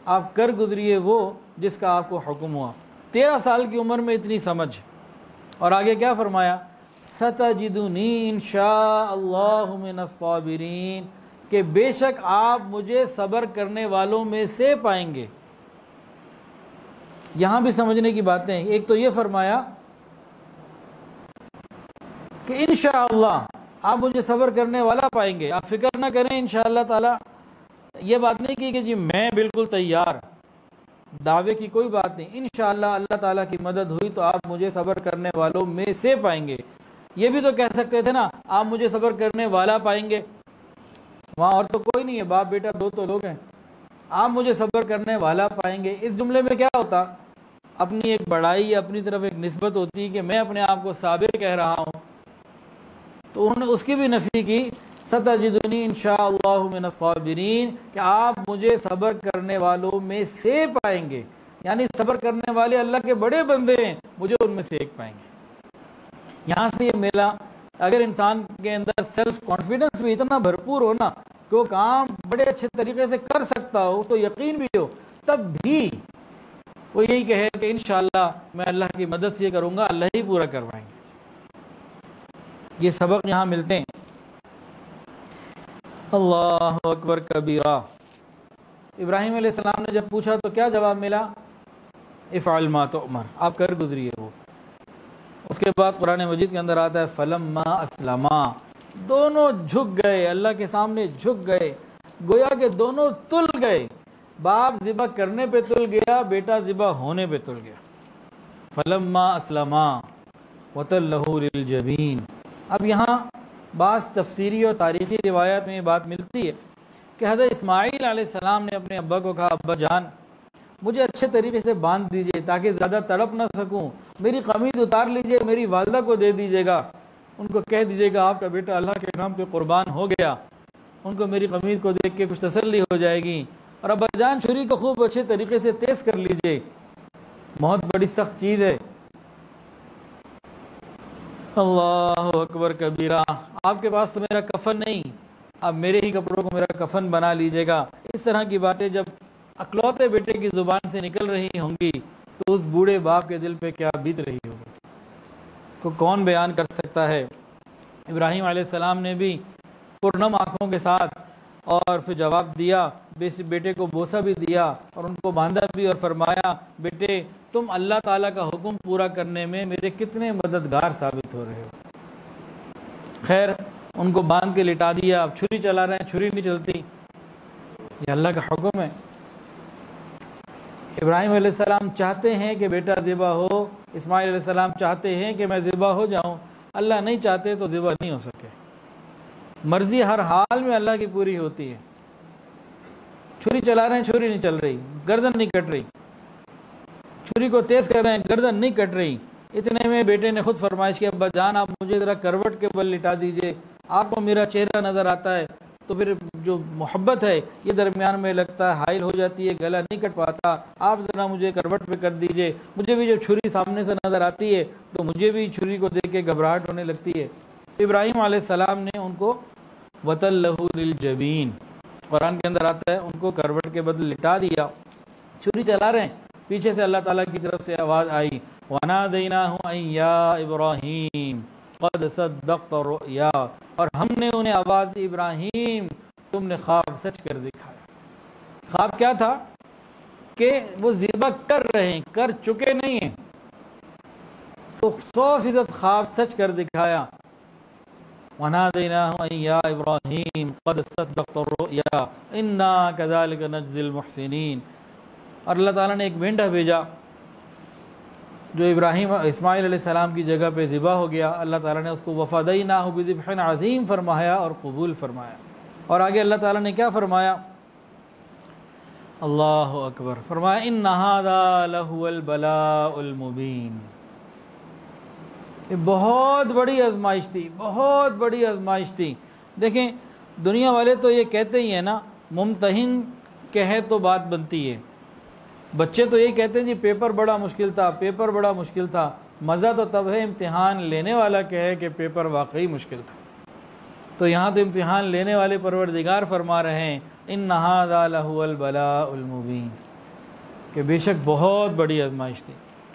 آپ کر گزریے وہ جس کا آپ کو حکم ہوا۔ 13 سال کی عمر میں اتنی سمجھ، اور آگے کیا فرمایا؟ ستجدنی انشاء اللہ من الصابرین، کہ بے شک آپ مجھے صبر کرنے والوں میں سے پائیں گے۔ یہاں بھی سمجھنے کی باتیں ہیں۔ ایک تو یہ فرمایا کہ انشاءاللہ آپ مجھے صبر کرنے والا پائیں گے، آپ فکر نہ کریں انشاءاللہ تعالی۔ یہ بات نہیں کی کہ جی میں بالکل تیار، دعوے کی کوئی بات نہیں، انشاءاللہ اللہ تعالیٰ کی مدد ہوئی تو آپ مجھے صبر کرنے والوں میں سے پائیں گے۔ یہ بھی تو کہہ سکتے تھے نا، آپ مجھے صبر کرنے والا پائیں گے، وہاں اور تو کوئی نہیں ہے، باپ بیٹا دو تو لوگ ہیں، آپ مجھے صبر کرنے والا پائیں گے۔ اس جملے میں کیا ہوتا؟ اپنی ایک بڑائی، اپنی طرف ایک نسبت ہوتی کہ میں اپنے آپ کو صابر کہہ رہا ہوں، تو انہوں نے اس کی بھی نفی کی، ستجدنی انشاءاللہ من الصابرین، کہ آپ مجھے صبر کرنے والوں میں سے پائیں گے۔ یعنی صبر کرنے والے اللہ کے بڑے بندے ہیں، مجھے ان میں سے ایک پائیں گے۔ یہاں سے یہ ملا، اگر انسان کے اندر سیلف کانفیڈنس بھی اتنا بھرپور ہو نا کہ وہ کام بڑے اچھے طریقے سے کر سکتا ہو، اس کو یقین بھی ہو، تب بھی وہ یہی کہے کہ انشاءاللہ میں اللہ کی مدد سے کروں گا، اللہ ہی پورا کروائیں گے۔ یہ سبق یہاں ملتے ہیں۔ اللہ اکبر کبیرہ۔ ابراہیم علیہ السلام نے جب پوچھا تو کیا جواب ملا؟ افعل ما تؤمر، آپ کر گزریے وہ۔ اس کے بعد قرآن مجید کے اندر آتا ہے فلما اسلما، دونوں جھک گئے، اللہ کے سامنے جھک گئے، گویا کہ دونوں تل گئے، باپ ذبح کرنے پہ تل گیا، بیٹا ذبح ہونے پہ تل گیا۔ فلما اسلما وتلہ للجبین۔ اب یہاں بعض تفسیری اور تاریخی روایات میں یہ بات ملتی ہے کہ حضرت اسماعیل علیہ السلام نے اپنے ابا کو کہا، ابا جان مجھے اچھے طریقے سے باندھ دیجئے تاکہ زیادہ تڑپ نہ سکوں، میری قمیض اتار لیجئے، میری والدہ کو دے دیجئے گا، ان کو کہہ دیجئے گا آپ کا بیٹا اللہ کے نام پہ قربان ہو گیا، ان کو میری قمیض کو دیکھ کے کچھ تسلی ہو جائے گی، اور ابا جان چھری کو خوب اچھے طریقے سے تیز کر لیجئے، بہت بڑی سخت چیز ہے۔ اللہ اکبر کبیرہ۔ آپ کے پاس تو میرا کفن نہیں، آپ میرے ہی کپڑوں کو میرا کفن بنا لیجئے گا۔ اس طرح کی باتیں جب اکلوتے بیٹے کی زبان سے نکل رہی ہوں گی تو اس بوڑھے باپ کے دل پہ کیا بیت رہی ہوگی، اس کو کون بیان کر سکتا ہے۔ ابراہیم علیہ السلام نے بھی پرنم آنکھوں کے ساتھ اور پھر جواب دیا، بیٹے کو بوسہ بھی دیا اور ان کو باندھا بھی، اور فرمایا بیٹے تم اللہ تعالیٰ کا حکم پورا کرنے میں میرے کتنے مددگار ثابت ہو رہے ہو۔ خیر ان کو باندھ کے لٹا دیا، اب چھری چلا رہے ہیں، چھری نہیں چلتی، یہ اللہ کا حکم ہے۔ ابراہیم علیہ السلام چاہتے ہیں کہ بیٹا ذبح ہو، اسماعیل علیہ السلام چاہتے ہیں کہ میں ذبح ہو جاؤں، اللہ نہیں چاہتے تو ذبح نہیں ہو سکے۔ مرضی ہر حال میں اللہ کی پوری ہوتی ہے، چھری چلا رہے ہیں چھری نہیں چل رہی، گردن نہیں کٹ رہی، چھری کو تیز کر رہے ہیں گردن نہیں کٹ رہی۔ اتنے میں بیٹے نے خود فرمائش کی، ابا جان آپ مجھے ذرا کروٹ کے بل لٹا دیجئے، آپ کو میرا چہرہ نظر آتا ہے، تو پھر جو محبت ہے یہ درمیان میں لگتا ہے، حائل ہو جاتی ہے، گلا نہیں کٹ پاتا، آپ ذرا مجھے کروٹ پہ کر دیجئے، مجھے بھی جب چھری سامنے سے نظر آتی ہے تو مجھے بھی چھری کو دیکھ کے گھبراہٹ ہونے لگتی ہے۔ ابراہیم علیہ السلام نے ان کو وَتَلَّهُ لِلْجَبِينِ، قرآن کے اندر آتا ہے ان کو کروٹ کے بدل لٹا دیا، چھری چلا رہے ہیں، پیچھے سے اللہ تعالیٰ کی طرف سے آواز آئی وَنَادَيْنَاهُ أَن يَا إِبْرَاهِيمُ قَدْ صَدَّقْتَ الرُّؤْيَا، اور ہم نے انہیں آواز دی ابراہیم تم نے خواب سچ کر دکھایا۔ خواب کیا تھا کہ وہ ذبح کر رہے ہیں، کر چکے نہیں ہیں، تو 100% خواب سچ کر دکھایا۔ وَنَادَيْنَاهُ أَن يَا إِبْرَاهِيمُ قَدْ صَدَّقْتَ الرُّؤْيَا إِنَّا كَذَلِكَ نَجْزِي الْمُحْسِنِينَ، اور اللہ تعالیٰ نے ایک مینڈا بھیجا جو ابراہیم اسماعیل علیہ السلام کی جگہ پہ ذبح ہو گیا، اللہ تعالیٰ نے اس کو وَفَدَيْنَاهُ بِذِبْحٍ عَظِيمٍ فرمایا اور قبول فرمایا۔ اور آگے اللہ تعالیٰ نے کیا فرمایا؟ اللہ اکبر، فرمایا إِنَّ هَذَا لَهُوَ الْبَلَاءُ الْمُبِينُ، یہ بہت بڑی آزمائش تھی، بہت بڑی آزمائش تھی۔ دیکھیں دنیا والے تو یہ کہتے ہی ہیں نا، ممتحن کہے تو بات بنتی ہے، بچے تو یہ کہتے ہیں جی پیپر بڑا مشکل تھا، پیپر بڑا مشکل تھا، مزہ تو تب ہے امتحان لینے والا کہے کہ پیپر واقعی مشکل تھا۔ تو یہاں تو امتحان لینے والے پروردگار فرما رہے ہیں إِنَّ هَذَا لَهُوَ الْبَلَاءُ الْمُبِينُ، کہ بے شک بہت بڑی آزمائش تھی۔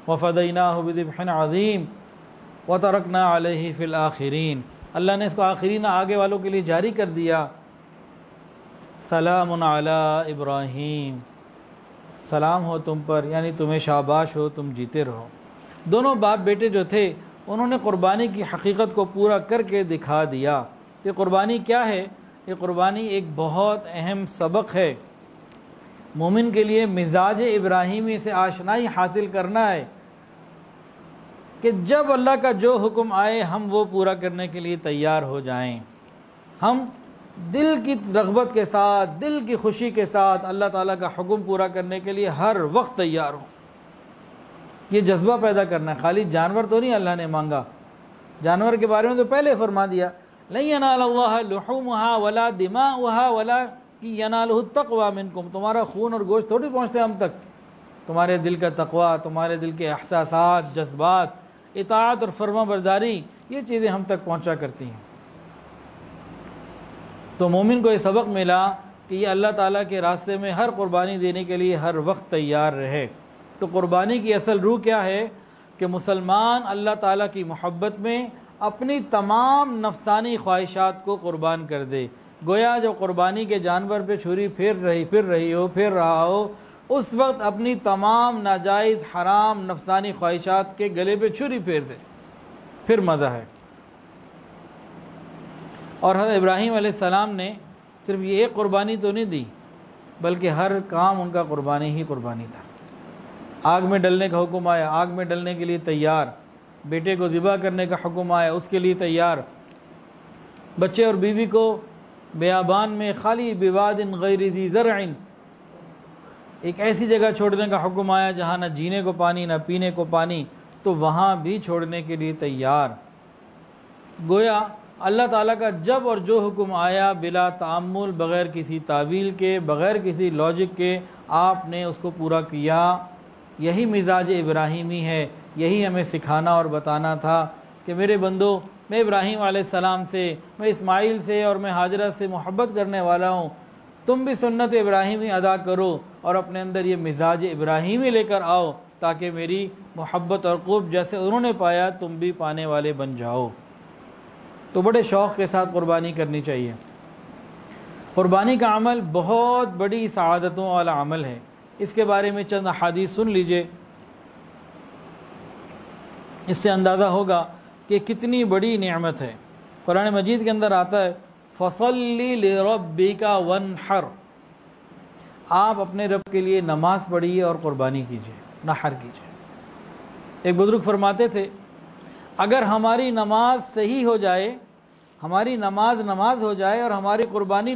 وَفَدَيْنَاهُ بِذِبْحٍ عَظِيمٍ وَتَرَكْنَا عَلَيْهِ فِي الْآخِرِينَ، اللہ نے اس کو آخرین آگے والوں کے لیے جاری کر دیا۔ سلام علی ابراہیم، سلام ہو تم پر، یعنی تمہیں شاباش ہو، تم جیتے رہو۔ دونوں باپ بیٹے جو تھے انہوں نے قربانی کی حقیقت کو پورا کر کے دکھا دیا۔ یہ قربانی کیا ہے؟ یہ قربانی ایک بہت اہم سبق ہے، مومن کے لیے مزاج ابراہیمی سے آشنائی حاصل کرنا ہے کہ جب اللہ کا جو حکم آئے ہم وہ پورا کرنے کے لیے تیار ہو جائیں، ہم دل کی رغبت کے ساتھ، دل کی خوشی کے ساتھ اللہ تعالیٰ کا حکم پورا کرنے کے لیے ہر وقت تیار ہوں۔ یہ جذبہ پیدا کرنا ہے، خالی جانور تو نہیں اللہ نے مانگا، جانور کے بارے میں تو پہلے فرما دیا لَن يَنَالَ اللَّهَ لُحُومُهَا وَلَا دِمَاؤُهَا وَلَكِنْ يَنَالُهُ التَّقْوَى مِنْكُمْ، تمہارا خون اور گوشت تھوڑی پہنچتے ہم تک، تمہارے دل کا تقوی، تمہارے دل کے احساسات، جذبات، اطاعت اور فرما برداری، یہ چیزیں ہم تک پہنچا کرتی ہیں۔ تو مومن کو یہ سبق ملا کہ یہ اللہ تعالیٰ کے راستے میں ہر قربانی دینے کے لیے ہر وقت تیار رہے۔ تو قربانی کی اصل روح کیا ہے کہ مسلمان اللہ تعالیٰ کی محبت میں اپنی تمام نفسانی خواہشات کو قربان کر دے۔ گویا جب قربانی کے جانور پہ چھری پھر رہا ہو اس وقت اپنی تمام ناجائز حرام نفسانی خواہشات کے گلے پہ چھری پھیر دے، پھر مزہ ہے۔ اور حضرت ابراہیم علیہ السلام نے صرف یہ ایک قربانی تو نہیں دی، بلکہ ہر کام ان کا قربانی ہی قربانی تھا۔ آگ میں ڈلنے کا حکم آیا، آگ میں ڈلنے کے لیے تیار، بیٹے کو ذبح کرنے کا حکم آیا، اس کے لیے تیار، بچے اور بیوی کو بیابان میں خالی بواد غیر ذی زرع، ایک ایسی جگہ چھوڑنے کا حکم آیا جہاں نہ جینے کو پانی نہ پینے کو پانی، تو وہاں بھی چھوڑنے کے لیے تیار۔ گویا اللہ تعالیٰ کا جب اور جو حکم آیا بلا تعمل، بغیر کسی تعویل کے، بغیر کسی لاجک کے، آپ نے اس کو پورا کیا۔ یہی مزاج ابراہیمی ہے، یہی ہمیں سکھانا اور بتانا تھا کہ میرے بندو، میں ابراہیم علیہ السلام سے، میں اسماعیل سے اور میں ہاجرہ سے محبت کرنے والا ہوں، تم بھی سنت ابراہیمی ادا کرو اور اپنے اندر یہ مزاج ابراہیمی لے کر آؤ تاکہ میری محبت اور قرب جیسے انہوں نے پایا تم بھی پانے والے بن جاؤ۔ تو بڑے شوق کے ساتھ قربانی کرنی چاہیے۔ قربانی کا عمل بہت بڑی سعادتوں والا عمل ہے، اس کے بارے میں چند احادیث سن لیجئے، اس سے اندازہ ہوگا کہ کتنی بڑی نعمت ہے۔ قرآن مجید کے اندر آتا ہے فَصَلِّ لِرَبِّكَ وَانْحَرْ، آپ اپنے رب کے لیے نماز پڑھیے اور قربانی کیجیے، نحر کیجیے۔ ایک بزرگ فرماتے تھے اگر ہماری نماز صحیح ہو جائے، ہماری نماز ہو جائے اور ہماری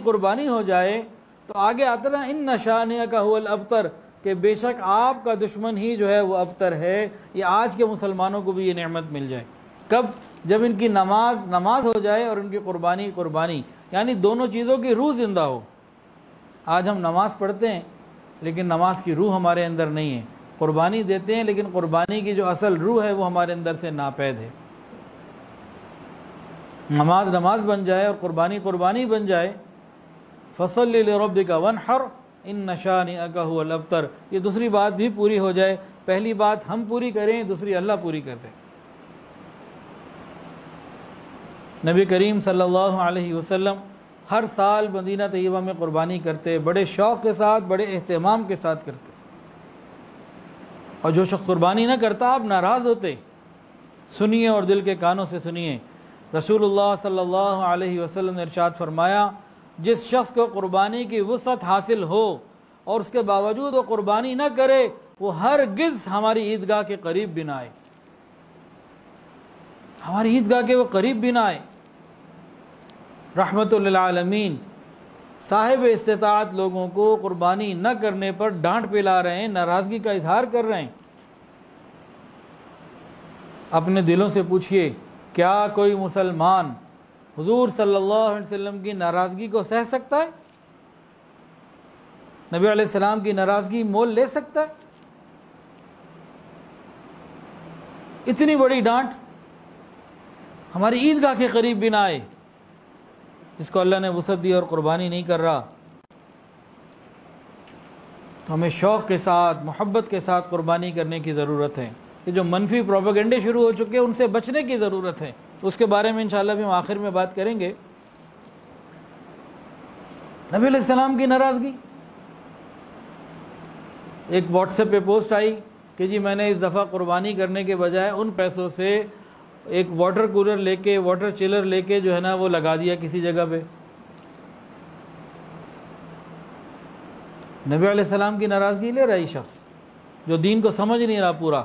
قربانی ہو جائے تو آگے آتا نا ان شانئک هو الابتر، کہ بے شک آپ کا دشمن ہی جو ہے وہ ابتر ہے۔ یہ آج کے مسلمانوں کو بھی یہ نعمت مل جائے، کب؟ جب ان کی نماز ہو جائے اور ان کی قربانی، یعنی دونوں چیزوں کی روح زندہ ہو۔ آج ہم نماز پڑھتے ہیں لیکن نماز کی روح ہمارے اندر نہیں ہے، قربانی دیتے ہیں لیکن قربانی کی جو اصل روح ہے وہ ہمارے اندر سے ناپید ہے۔ نماز بن جائے اور قربانی بن جائے، فصل لربک وانحر ان شانئک هو الابتر، یہ دوسری بات بھی پوری ہو جائے۔ پہلی بات ہم پوری کریں، دوسری اللہ پوری کر دے۔ نبی کریم صلی اللہ علیہ وسلم ہر سال مدینہ طیبہ میں قربانی کرتے، بڑے شوق کے ساتھ، بڑے اہتمام کے ساتھ کرتے، اور جو شخص قربانی نہ کرتا آپ ناراض ہوتے۔ سنیے اور دل کے کانوں سے سنیے، رسول اللہ صلی اللہ علیہ وسلم نے ارشاد فرمایا، جس شخص کو قربانی کی وسعت حاصل ہو اور اس کے باوجود وہ قربانی نہ کرے، وہ ہرگز ہماری عیدگاہ کے قریب بھی نہ آئے، ہماری عیدگاہ کے وہ قریب بھی نہ آئے۔ رحمت للعالمین صاحب استطاعت لوگوں کو قربانی نہ کرنے پر ڈانٹ پلا رہے ہیں، ناراضگی کا اظہار کر رہے ہیں۔ اپنے دلوں سے پوچھئے، کیا کوئی مسلمان حضور صلی اللہ علیہ وسلم کی ناراضگی کو سہ سکتا ہے؟ نبی علیہ السلام کی ناراضگی مول لے سکتا ہے؟ اتنی بڑی ڈانٹ، ہماری عیدگاہ کے قریب بھی نہ آئے، جس کو اللہ نے وسعت دی اور قربانی نہیں کر رہا۔ تو ہمیں شوق کے ساتھ، محبت کے ساتھ قربانی کرنے کی ضرورت ہے۔ یہ جو منفی پروپیگنڈے شروع ہو چکے ہیں ان سے بچنے کی ضرورت ہے، اس کے بارے میں انشاءاللہ بھی ہم آخر میں بات کریں گے۔ نبی علیہ السلام کی ناراضگی، ایک واٹس ایپ پہ پوسٹ آئی کہ جی میں نے اس دفعہ قربانی کرنے کے بجائے ان پیسوں سے ایک واٹر کولر لے کے، واٹر چلر لے کے جو ہے نا وہ لگا دیا کسی جگہ پہ۔ نبی علیہ السلام کی ناراضگی لے رہا ہے شخص جو دین کو سمجھ نہیں رہا پورا۔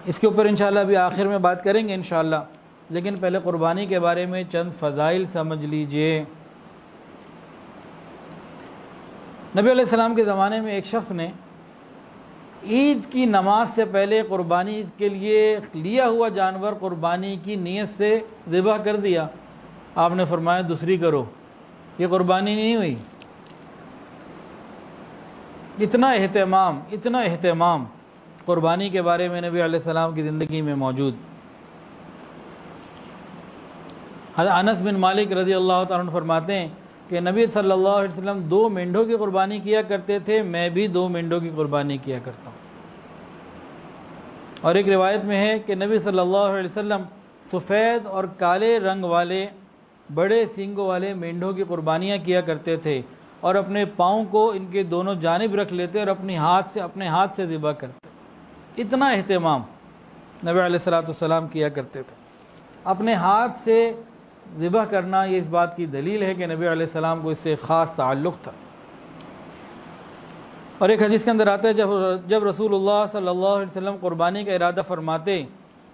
اس کے اوپر انشاءاللہ بھی آخر میں بات کریں گے انشاءاللہ، لیکن پہلے قربانی کے بارے میں چند فضائل سمجھ لیجئے۔ نبی علیہ السلام کے زمانے میں ایک شخص نے عید کی نماز سے پہلے قربانی کے لیے لیا ہوا جانور قربانی کی نیت سے ذبح کر دیا۔ آپ نے فرمایا دوسری کرو، یہ قربانی نہیں ہوئی۔ اتنا اہتمام قربانی کے بارے میں نبی علیہ السلام کی زندگی میں موجود۔ حضرت انس بن مالک رضی اللہ تعالیٰ عنہ فرماتے ہیں کہ نبی صلی اللہ علیہ وسلم 2 مینڈھوں کی قربانی کیا کرتے تھے، میں بھی 2 مینڈھوں کی قربانی کیا کرتا ہوں۔ اور ایک روایت میں ہے کہ نبی صلی اللہ علیہ وسلم سفید اور کالے رنگ والے بڑے سینگوں والے مینڈھوں کی قربانیاں کیا کرتے تھے، اور اپنے پاؤں کو ان کے دونوں جانب رکھ لیتے اور اپنے ہاتھ سے ذبح کرتے۔ اتنا اہتمام نبی علیہ السلام کیا کرتے تھے۔ اپنے ہاتھ سے ذبح کرنا یہ اس بات کی دلیل ہے کہ نبی علیہ السلام کو اس سے خاص تعلق تھا۔ اور ایک حدیث کے اندر آتا ہے جب رسول اللہ صلی اللہ علیہ وسلم قربانی کا ارادہ فرماتے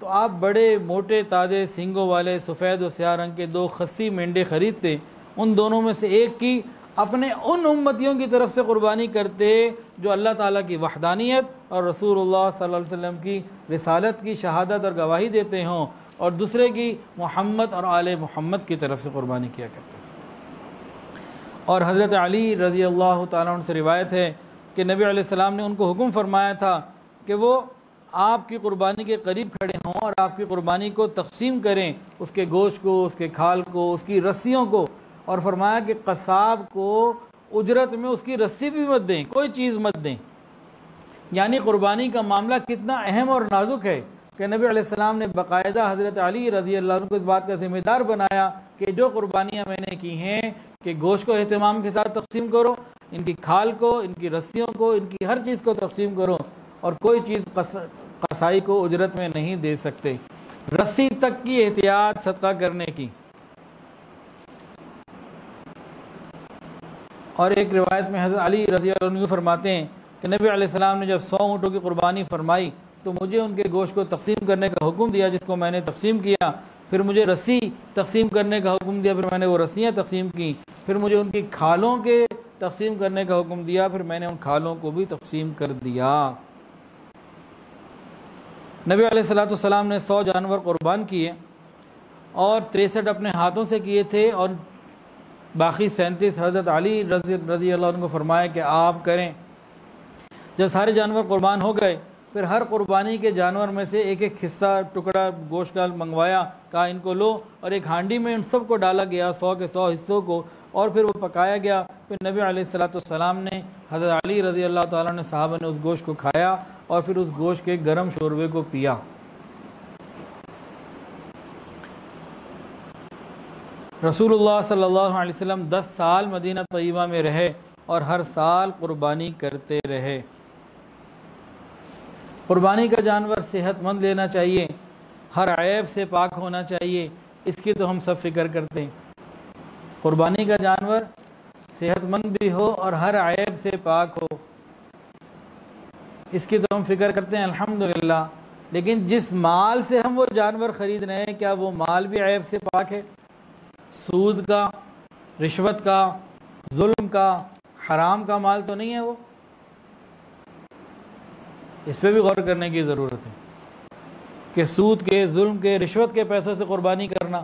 تو آپ بڑے موٹے تازے سینگوں والے سفید و سیاہ رنگ کے 2 خصی مینڈے خریدتے، ان دونوں میں سے ایک کی اپنے ان امتیوں کی طرف سے قربانی کرتے جو اللہ تعالیٰ کی وحدانیت اور رسول اللہ صلی اللہ علیہ وسلم کی رسالت کی شہادت اور گواہی دیتے ہوں، اور دوسرے کی محمد اور آل محمد کی طرف سے قربانی کیا کرتے تھے۔ اور حضرت علی رضی اللہ تعالیٰ عنہ سے روایت ہے کہ نبی علیہ السلام نے ان کو حکم فرمایا تھا کہ وہ آپ کی قربانی کے قریب کھڑے ہوں اور آپ کی قربانی کو تقسیم کریں، اس کے گوشت کو، اس کے کھال کو، اس کی رسیوں کو، اور فرمایا کہ قصاب کو اجرت میں اس کی رسی بھی مت دیں، کوئی چیز مت دیں۔ یعنی قربانی کا معاملہ کتنا اہم اور نازک ہے کہ نبی علیہ السلام نے باقاعدہ حضرت علی رضی اللہ عنہ کو اس بات کا ذمہ دار بنایا کہ جو قربانیاں میں نے کی ہیں کہ گوشت کو اہتمام کے ساتھ تقسیم کرو، ان کی کھال کو، ان کی رسیوں کو، ان کی ہر چیز کو تقسیم کرو، اور کوئی چیز قصائی کو اجرت میں نہیں دے سکتے، رسی تک کی احتیاط صدقہ کرنے کی۔ اور ایک روایت میں حضرت علی رضی اللہ عنہ فرماتے ہیں کہ نبی علیہ السلام نے جب 100 اونٹوں کی قربانی فرمائی تو مجھے ان کے گوشت کو تقسیم کرنے کا حکم دیا، جس کو میں نے تقسیم کیا۔ پھر مجھے رسی تقسیم کرنے کا حکم دیا، پھر میں نے وہ رسیاں تقسیم کی، پھر مجھے ان کی کھالوں کے تقسیم کرنے کا حکم دیا، پھر میں نے ان کھالوں کو بھی تقسیم کر دیا۔ نبی علیہ الصلوۃ والسلام نے 100 جانور قربان کیے اور 63 اپنے ہاتھوں سے کیے تھے، اور باقی 37 حضرت علی رضی اللہ عنہ کو فرمایا کہ آپ کریں۔ جب سارے جانور قربان ہو گئے، پھر ہر قربانی کے جانور میں سے ایک ایک حصہ ٹکڑا گوشت کا منگوایا، کہا ان کو لو، اور ایک ہانڈی میں ان سب کو ڈالا گیا، 100 کے 100 حصوں کو، اور پھر وہ پکایا گیا۔ پھر نبی علیہ الصلوۃ والسلام نے، حضرت علی رضی اللہ تعالیٰ نے صحابہ نے اس گوشت کو کھایا اور پھر اس گوشت کے گرم شوربے کو پیا۔ رسول اللہ صلی اللہ علیہ وسلم 10 سال مدینہ طیبہ میں رہے اور ہر سال قربانی کرتے رہے۔ قربانی کا جانور صحت مند لینا چاہیے، ہر عیب سے پاک ہونا چاہیے، اس کی تو ہم سب فکر کرتے ہیں۔ قربانی کا جانور صحت مند بھی ہو اور ہر عیب سے پاک ہو، اس کی تو ہم فکر کرتے ہیں الحمدللہ، لیکن جس مال سے ہم وہ جانور خرید رہے ہیں، کیا وہ مال بھی عیب سے پاک ہے؟ سود کا، رشوت کا، ظلم کا، حرام کا مال تو نہیں ہے وہ؟ اس پہ بھی غور کرنے کی ضرورت ہے کہ سود کے، ظلم کے، رشوت کے پیسوں سے قربانی کرنا،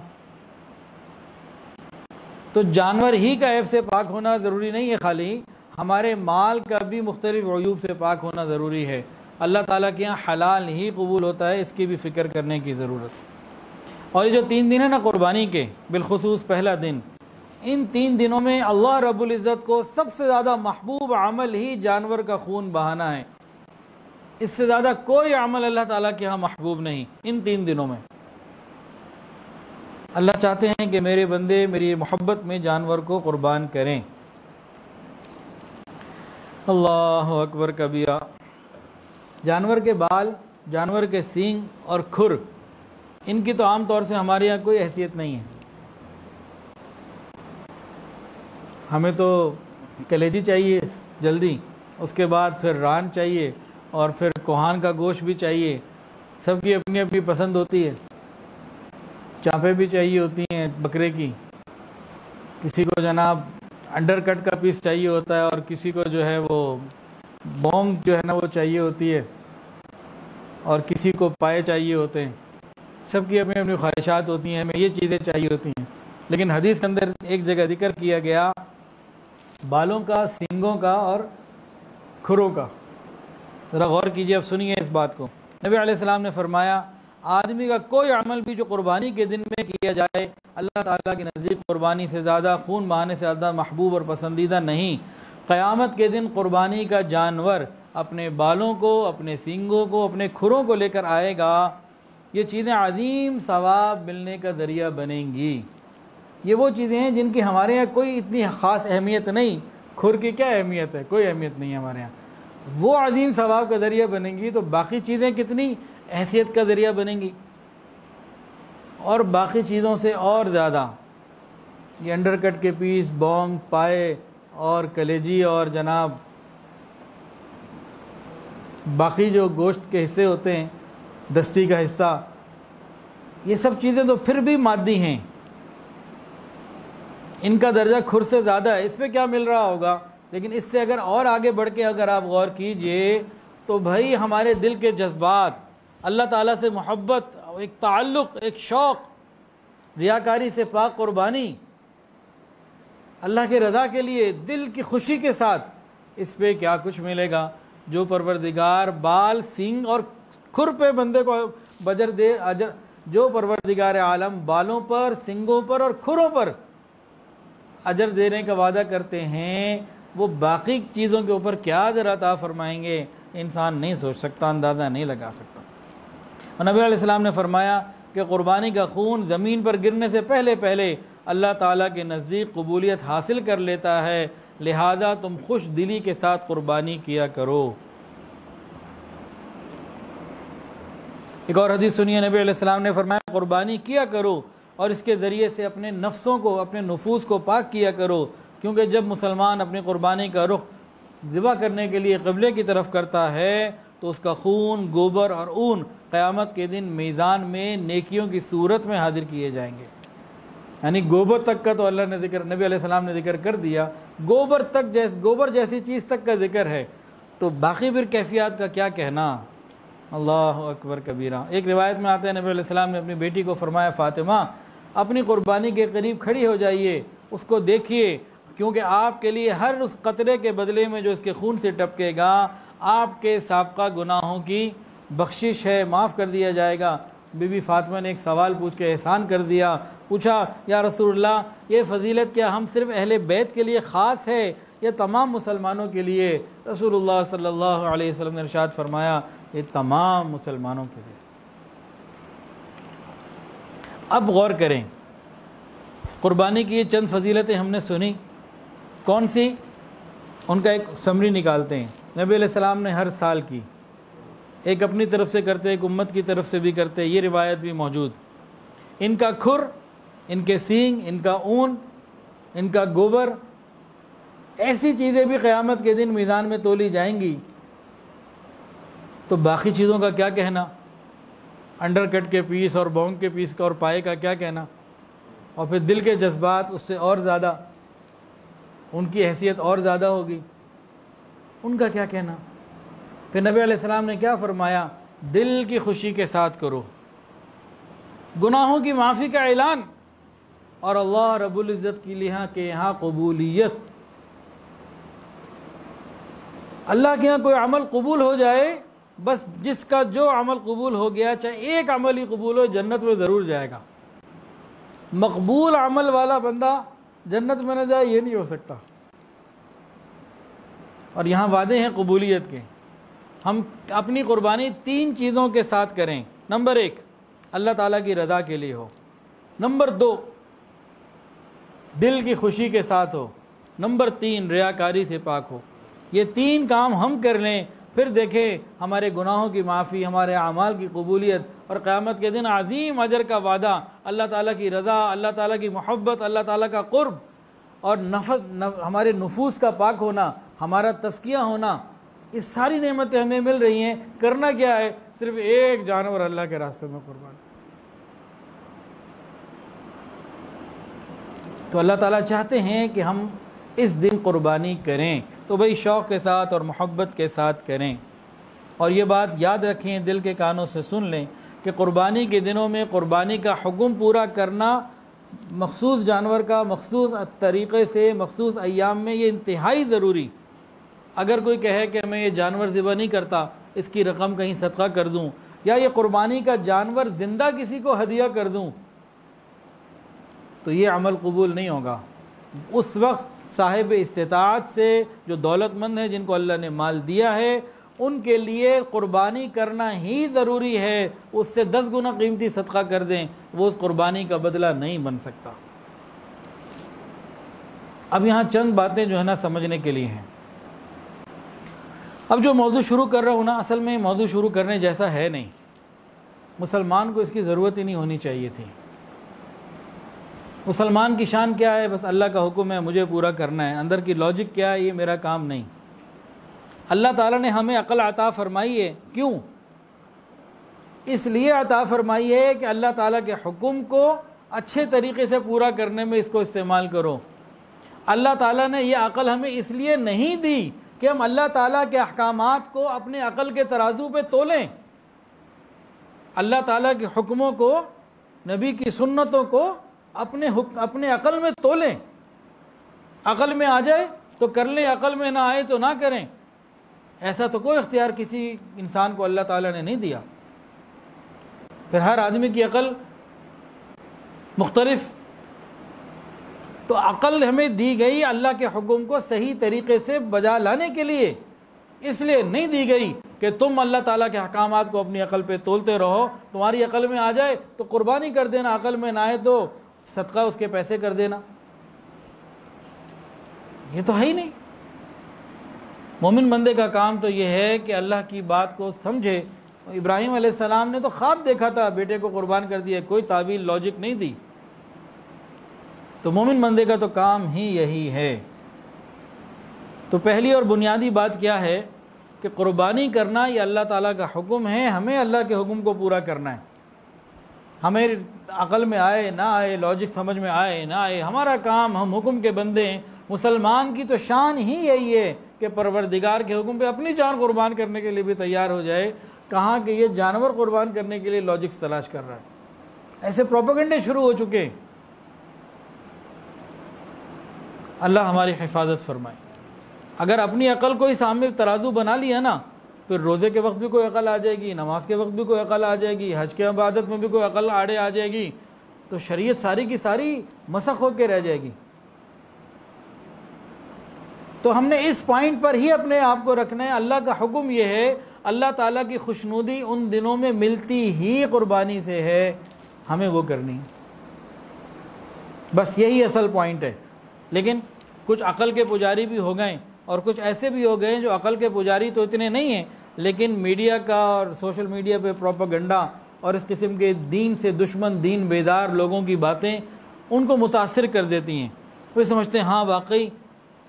تو جانور ہی کا عیب سے پاک ہونا ضروری نہیں ہے، خالی ہمارے مال کا بھی مختلف عیوب سے پاک ہونا ضروری ہے۔ اللہ تعالیٰ کے یہاں حلال ہی قبول ہوتا ہے، اس کی بھی فکر کرنے کی ضرورت ہے۔ اور یہ جو 3 دن ہیں نا قربانی کے، بالخصوص پہلا دن، ان 3 دنوں میں اللہ رب العزت کو سب سے زیادہ محبوب عمل ہی جانور کا خون بہانا ہے۔ اس سے زیادہ کوئی عمل اللہ تعالیٰ کے ہاں محبوب نہیں ان 3 دنوں میں۔ اللہ چاہتے ہیں کہ میرے بندے میری محبت میں جانور کو قربان کریں۔ اللہ اکبر کبیرہ۔ جانور کے بال، جانور کے سینگ اور کھر، ان کی تو عام طور سے ہمارے یہاں کوئی حیثیت نہیں ہے۔ ہمیں تو کلیجی چاہیے جلدی، اس کے بعد پھر ران چاہیے، اور پھر کوہان کا گوشت بھی چاہیے۔ سب کی اپنی اپنی پسند ہوتی ہے۔ چانپیں بھی چاہیے ہوتی ہیں بکرے کی، کسی کو جناب انڈر کٹ کا پیس چاہیے ہوتا ہے، اور کسی کو جو ہے وہ بونگ جو ہے نا وہ چاہیے ہوتی ہے، اور کسی کو پائے چاہیے ہوتے ہیں۔ سب کی اپنی اپنی خواہشات ہوتی ہیں، ہمیں یہ چیزیں چاہیے ہوتی ہیں۔ لیکن حدیث کے اندر ایک جگہ ذکر کیا گیا بالوں کا، سینگوں کا اور کھروں کا۔ ذرا غور کیجیے، اب سنیے اس بات کو۔ نبی علیہ السلام نے فرمایا، آدمی کا کوئی عمل بھی جو قربانی کے دن میں کیا جائے، اللہ تعالیٰ کے نزدیک قربانی سے زیادہ، خون بہانے سے زیادہ محبوب اور پسندیدہ نہیں۔ قیامت کے دن قربانی کا جانور اپنے بالوں کو، اپنے سینگوں کو، اپنے کھروں کو لے کر آئے گا، یہ چیزیں عظیم ثواب ملنے کا ذریعہ بنیں گی۔ یہ وہ چیزیں ہیں جن کی ہمارے یہاں کوئی اتنی خاص اہمیت نہیں۔ کھر کی کیا اہمیت ہے؟ کوئی اہمیت نہیں ہے ہمارے یہاں۔ وہ عظیم ثواب کا ذریعہ بنیں گی تو باقی چیزیں کتنی حیثیت کا ذریعہ بنیں گی، اور باقی چیزوں سے اور زیادہ۔ یہ انڈر کٹ کے پیس، بونگ، پائے اور کلیجی اور جناب باقی جو گوشت کے حصے ہوتے ہیں، دستی کا حصہ، یہ سب چیزیں تو پھر بھی مادی ہیں، ان کا درجہ کھر سے زیادہ ہے۔ اس پہ کیا مل رہا ہوگا؟ لیکن اس سے اگر اور آگے بڑھ کے اگر آپ غور کیجئے تو بھائی ہمارے دل کے جذبات، اللہ تعالیٰ سے محبت، ایک تعلق، ایک شوق، ریاکاری سے پاک قربانی، اللہ کے رضا کے لیے دل کی خوشی کے ساتھ، اس پہ کیا کچھ ملے گا؟ جو پروردگار بال، سینگ اور کھر پہ بندے کو بجر دے، اجر، جو پروردگار عالم بالوں پر، سینگوں پر اور کھروں پر اجر دینے کا وعدہ کرتے ہیں، وہ باقی چیزوں کے اوپر کیا اجر عطا فرمائیں گے، انسان نہیں سوچ سکتا، اندازہ نہیں لگا سکتا۔ اور نبی علیہ السلام نے فرمایا کہ قربانی کا خون زمین پر گرنے سے پہلے پہلے اللہ تعالیٰ کے نزدیک قبولیت حاصل کر لیتا ہے، لہذا تم خوش دلی کے ساتھ قربانی کیا کرو۔ ایک اور حدیث سنیے، نبی علیہ السلام نے فرمایا قربانی کیا کرو اور اس کے ذریعے سے اپنے نفسوں کو، اپنے نفوس کو پاک کیا کرو، کیونکہ جب مسلمان اپنی قربانی کا رخ ذبح کرنے کے لیے قبلے کی طرف کرتا ہے تو اس کا خون، گوبر اور اون قیامت کے دن میزان میں نیکیوں کی صورت میں حاضر کیے جائیں گے۔ یعنی گوبر تک کا تو اللہ نے ذکر، نبی علیہ السلام نے ذکر کر دیا، گوبر جیسی چیز تک کا ذکر ہے، تو باقی پھر کیفیات کا کیا کہنا۔ اللہ اکبر کبیرہ۔ ایک روایت میں آتا ہے نبی علیہ السلام نے اپنی بیٹی کو فرمایا، فاطمہ اپنی قربانی کے قریب کھڑی ہو جائیے، اس کو دیکھیے، کیونکہ آپ کے لیے ہر اس قطرے کے بدلے میں جو اس کے خون سے ٹپکے گا آپ کے سابقہ گناہوں کی بخشش ہے، معاف کر دیا جائے گا۔ بی بی فاطمہ نے ایک سوال پوچھ کے احسان کر دیا، پوچھا یا رسول اللہ یہ فضیلت کیا ہم صرف اہل بیت کے لیے خاص ہے یا تمام مسلمانوں کے لیے؟ رسول اللہ صلی اللہ علیہ وسلم نے ارشاد فرمایا یہ تمام مسلمانوں کے لیے۔ اب غور کریں، قربانی کی یہ چند فضیلتیں ہم نے سنی، کون سی؟ ان کا ایک سمری نکالتے ہیں۔ نبی علیہ السلام نے ہر سال کی، ایک اپنی طرف سے کرتے، ایک امت کی طرف سے بھی کرتے، یہ روایت بھی موجود۔ ان کا کھر، ان کے سینگ، ان کا اون، ان کا گوبر، ایسی چیزیں بھی قیامت کے دن میزان میں تولی جائیں گی، تو باقی چیزوں کا کیا کہنا؟ انڈر کٹ کے پیس اور بونگ کے پیس کا اور پائے کا کیا کہنا؟ اور پھر دل کے جذبات اس سے اور زیادہ، ان کی حیثیت اور زیادہ ہوگی، ان کا کیا کہنا؟ پھر نبی علیہ السلام نے کیا فرمایا؟ دل کی خوشی کے ساتھ کرو، گناہوں کی معافی کا اعلان، اور اللہ رب العزت کے یہاں قبولیت۔ اللہ کے یہاں کوئی عمل قبول ہو جائے، بس جس کا جو عمل قبول ہو گیا، چاہے ایک عمل ہی قبول ہو، جنت میں ضرور جائے گا۔ مقبول عمل والا بندہ جنت میں نہ جائے یہ نہیں ہو سکتا۔ اور یہاں وعدے ہیں قبولیت کے۔ ہم اپنی قربانی 3 چیزوں کے ساتھ کریں۔ نمبر 1 اللہ تعالیٰ کی رضا کے لیے ہو، نمبر 2 دل کی خوشی کے ساتھ ہو، نمبر 3 ریاکاری سے پاک ہو۔ یہ 3 کام ہم کر لیں، پھر دیکھیں ہمارے گناہوں کی معافی، ہمارے اعمال کی قبولیت، اور قیامت کے دن عظیم اجر کا وعدہ، اللہ تعالیٰ کی رضا، اللہ تعالیٰ کی محبت، اللہ تعالیٰ کا قرب، اور ہمارے نفوس کا پاک ہونا، ہمارا تزکیہ ہونا، یہ ساری نعمتیں ہمیں مل رہی ہیں۔ کرنا کیا ہے؟ صرف ایک جانور اللہ کے راستے میں قربان۔ تو اللہ تعالیٰ چاہتے ہیں کہ ہم اس دن قربانی کریں، تو بھئی شوق کے ساتھ اور محبت کے ساتھ کریں۔ اور یہ بات یاد رکھیں، دل کے کانوں سے سن لیں کہ قربانی کے دنوں میں قربانی کا حکم پورا کرنا مخصوص جانور کا مخصوص طریقے سے مخصوص ایام میں یہ انتہائی ضروری۔ اگر کوئی کہے کہ میں یہ جانور ذبح نہیں کرتا، اس کی رقم کہیں صدقہ کر دوں، یا یہ قربانی کا جانور زندہ کسی کو ہدیہ کر دوں، تو یہ عمل قبول نہیں ہوگا۔ اس وقت صاحب استطاعت سے، جو دولت مند ہیں، جن کو اللہ نے مال دیا ہے، ان کے لیے قربانی کرنا ہی ضروری ہے۔ اس سے 10 گنا قیمتی صدقہ کر دیں، وہ اس قربانی کا بدلہ نہیں بن سکتا۔ اب یہاں چند باتیں جو ہے نا سمجھنے کے لیے ہیں۔ اب جو موضوع شروع کر رہا ہوں نا، اصل میں موضوع شروع کرنے جیسا ہے نہیں، مسلمان کو اس کی ضرورت ہی نہیں ہونی چاہیے تھی۔ مسلمان کی شان کیا ہے؟ بس اللہ کا حکم ہے، مجھے پورا کرنا ہے۔ اندر کی لاجک کیا ہے؟ یہ میرا کام نہیں۔ اللہ تعالیٰ نے ہمیں عقل عطا فرمائی ہے، کیوں؟ اس لیے عطا فرمائی ہے کہ اللہ تعالیٰ کے حکم کو اچھے طریقے سے پورا کرنے میں اس کو استعمال کرو۔ اللہ تعالیٰ نے یہ عقل ہمیں اس لیے نہیں دی کہ ہم اللہ تعالیٰ کے احکامات کو اپنے عقل کے ترازو پہ تولیں، اللہ تعالیٰ کے حکموں کو، نبی کی سنتوں کو اپنے عقل میں تولیں۔ عقل میں آ جائے تو کر لیں، عقل میں نہ آئے تو نہ کریں۔ ایسا تو کوئی اختیار کسی انسان کو اللہ تعالیٰ نے نہیں دیا۔ پھر ہر آدمی کی عقل مختلف، تو عقل ہمیں دی گئی اللہ کے حکم کو صحیح طریقے سے بجا لانے کے لیے، اس لیے نہیں دی گئی کہ تم اللہ تعالیٰ کے احکامات کو اپنی عقل پہ تولتے رہو، تمہاری عقل میں آ جائے تو قربانی کر دینا، عقل میں نہ آئے تو صدقہ اس کے پیسے کر دینا۔ یہ تو ہے ہی نہیں۔ مومن بندے کا کام تو یہ ہے کہ اللہ کی بات کو سمجھے۔ ابراہیم علیہ السلام نے تو خواب دیکھا تھا، بیٹے کو قربان کر دیا، کوئی تعویل لاجک نہیں دی۔ تو مومن بندے کا تو کام ہی یہی ہے۔ تو پہلی اور بنیادی بات کیا ہے کہ قربانی کرنا یہ اللہ تعالیٰ کا حکم ہے، ہمیں اللہ کے حکم کو پورا کرنا ہے، ہمیں عقل میں آئے نہ آئے، لاجک سمجھ میں آئے نہ آئے، ہمارا کام، ہم حکم کے بندے ہیں۔ مسلمان کی تو شان ہی یہی ہے کہ پروردگار کے حکم پہ اپنی جان قربان کرنے کے لیے بھی تیار ہو جائے، کہاں کہ یہ جانور قربان کرنے کے لیے لاجکس تلاش کر رہا ہے۔ ایسے پروپیگنڈے شروع ہو چکے ہیں۔ اللہ ہماری حفاظت فرمائے۔ اگر اپنی عقل کو اس عامر ترازو بنا لیا نا، پھر روزے کے وقت بھی کوئی عقل آ جائے گی، نماز کے وقت بھی کوئی عقل آ جائے گی، حج کے عبادت میں بھی کوئی عقل آڑے آ جائے گی، تو شریعت ساری کی ساری مسخ ہو کے رہ جائے گی۔ تو ہم نے اس پوائنٹ پر ہی اپنے آپ کو رکھنا ہے۔ اللہ کا حکم یہ ہے، اللہ تعالیٰ کی خوشنودی ان دنوں میں ملتی ہی قربانی سے ہے، ہمیں وہ کرنی ہے، بس یہی اصل پوائنٹ ہے۔ لیکن کچھ عقل کے پجاری بھی ہو گئے اور کچھ ایسے بھی ہو گئے جو عقل کے پجاری تو اتنے نہیں ہیں، لیکن میڈیا کا اور سوشل میڈیا پہ پروپیگنڈا اور اس قسم کے دین سے دشمن، دین بیدار لوگوں کی باتیں ان کو متاثر کر دیتی ہیں۔ وہ سمجھتے ہیں ہاں واقعی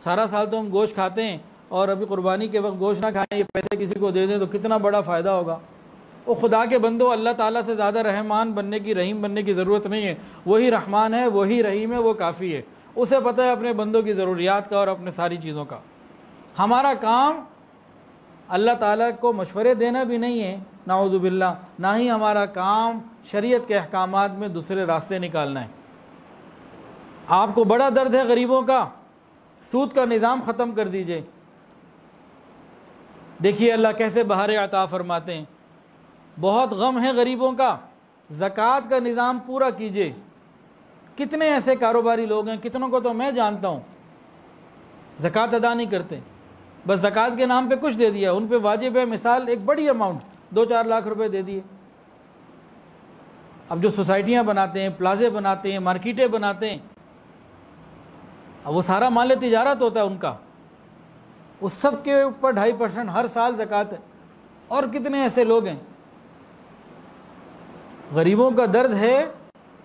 سارا سال تو ہم گوشت کھاتے ہیں، اور ابھی قربانی کے وقت گوشت نہ کھائیں، یہ پیسے کسی کو دے دیں تو کتنا بڑا فائدہ ہوگا۔ وہ خدا کے بندو، اللہ تعالیٰ سے زیادہ رحمان بننے کی، رحیم بننے کی ضرورت نہیں ہے۔ وہی رحمان ہے، وہی رحیم ہے، وہ کافی ہے۔ اسے پتہ ہے اپنے بندوں کی ضروریات کا اور اپنے ساری چیزوں کا۔ ہمارا کام اللہ تعالیٰ کو مشورے دینا بھی نہیں ہے، نعوذ باللہ، نہ ہی ہمارا کام شریعت کے احکامات میں دوسرے راستے نکالنا ہے۔ آپ کو بڑا درد ہے غریبوں کا، سود کا نظام ختم کر دیجئے۔ دیکھیے اللہ کیسے بہار عطا فرماتے ہیں۔ بہت غم ہے غریبوں کا، زکوٰۃ کا نظام پورا کیجئے۔ کتنے ایسے کاروباری لوگ ہیں، کتنوں کو تو میں جانتا ہوں، زکوٰۃ ادا نہیں کرتے، بس زکوٰۃ کے نام پہ کچھ دے دیا، ان پہ واجب ہے مثال ایک بڑی اماؤنٹ 2-4 لاکھ روپے دے دیے۔ اب جو سوسائٹیاں بناتے ہیں، پلازے بناتے ہیں، مارکیٹیں بناتے ہیں، اب وہ سارا مال تجارت ہوتا ہے ان کا، اس سب کے اوپر 2.5% ہر سال زکوٰۃ ہے۔ اور کتنے ایسے لوگ ہیں۔ غریبوں کا درد ہے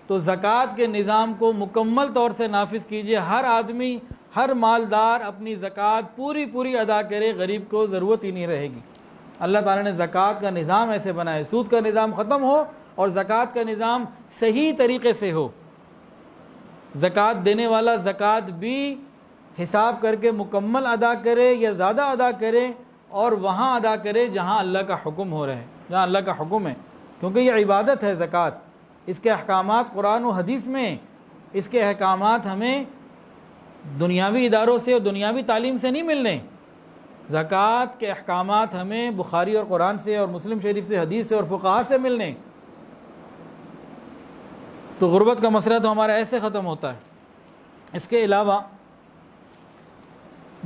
تو زکوٰۃ کے نظام کو مکمل طور سے نافذ کیجئے۔ ہر آدمی، ہر مالدار اپنی زکوٰۃ پوری ادا کرے، غریب کو ضرورت ہی نہیں رہے گی۔ اللہ تعالیٰ نے زکوٰۃ کا نظام ایسے بنایا، سود کا نظام ختم ہو اور زکوٰۃ کا نظام صحیح طریقے سے ہو۔ زکوٰۃ دینے والا زکوٰۃ بھی حساب کر کے مکمل ادا کرے یا زیادہ ادا کرے، اور وہاں ادا کرے جہاں اللہ کا حکم ہو رہا ہے، جہاں اللہ کا حکم ہے، کیونکہ یہ عبادت ہے زکوٰۃ۔ اس کے احکامات قرآن و حدیث میں ہیں۔ اس کے احکامات ہمیں دنیاوی اداروں سے اور دنیاوی تعلیم سے نہیں ملنے۔ زکوٰۃ کے احکامات ہمیں بخاری اور قرآن سے اور مسلم شریف سے، حدیث سے اور فقہا سے ملنے۔ تو غربت کا مسئلہ تو ہمارا ایسے ختم ہوتا ہے۔ اس کے علاوہ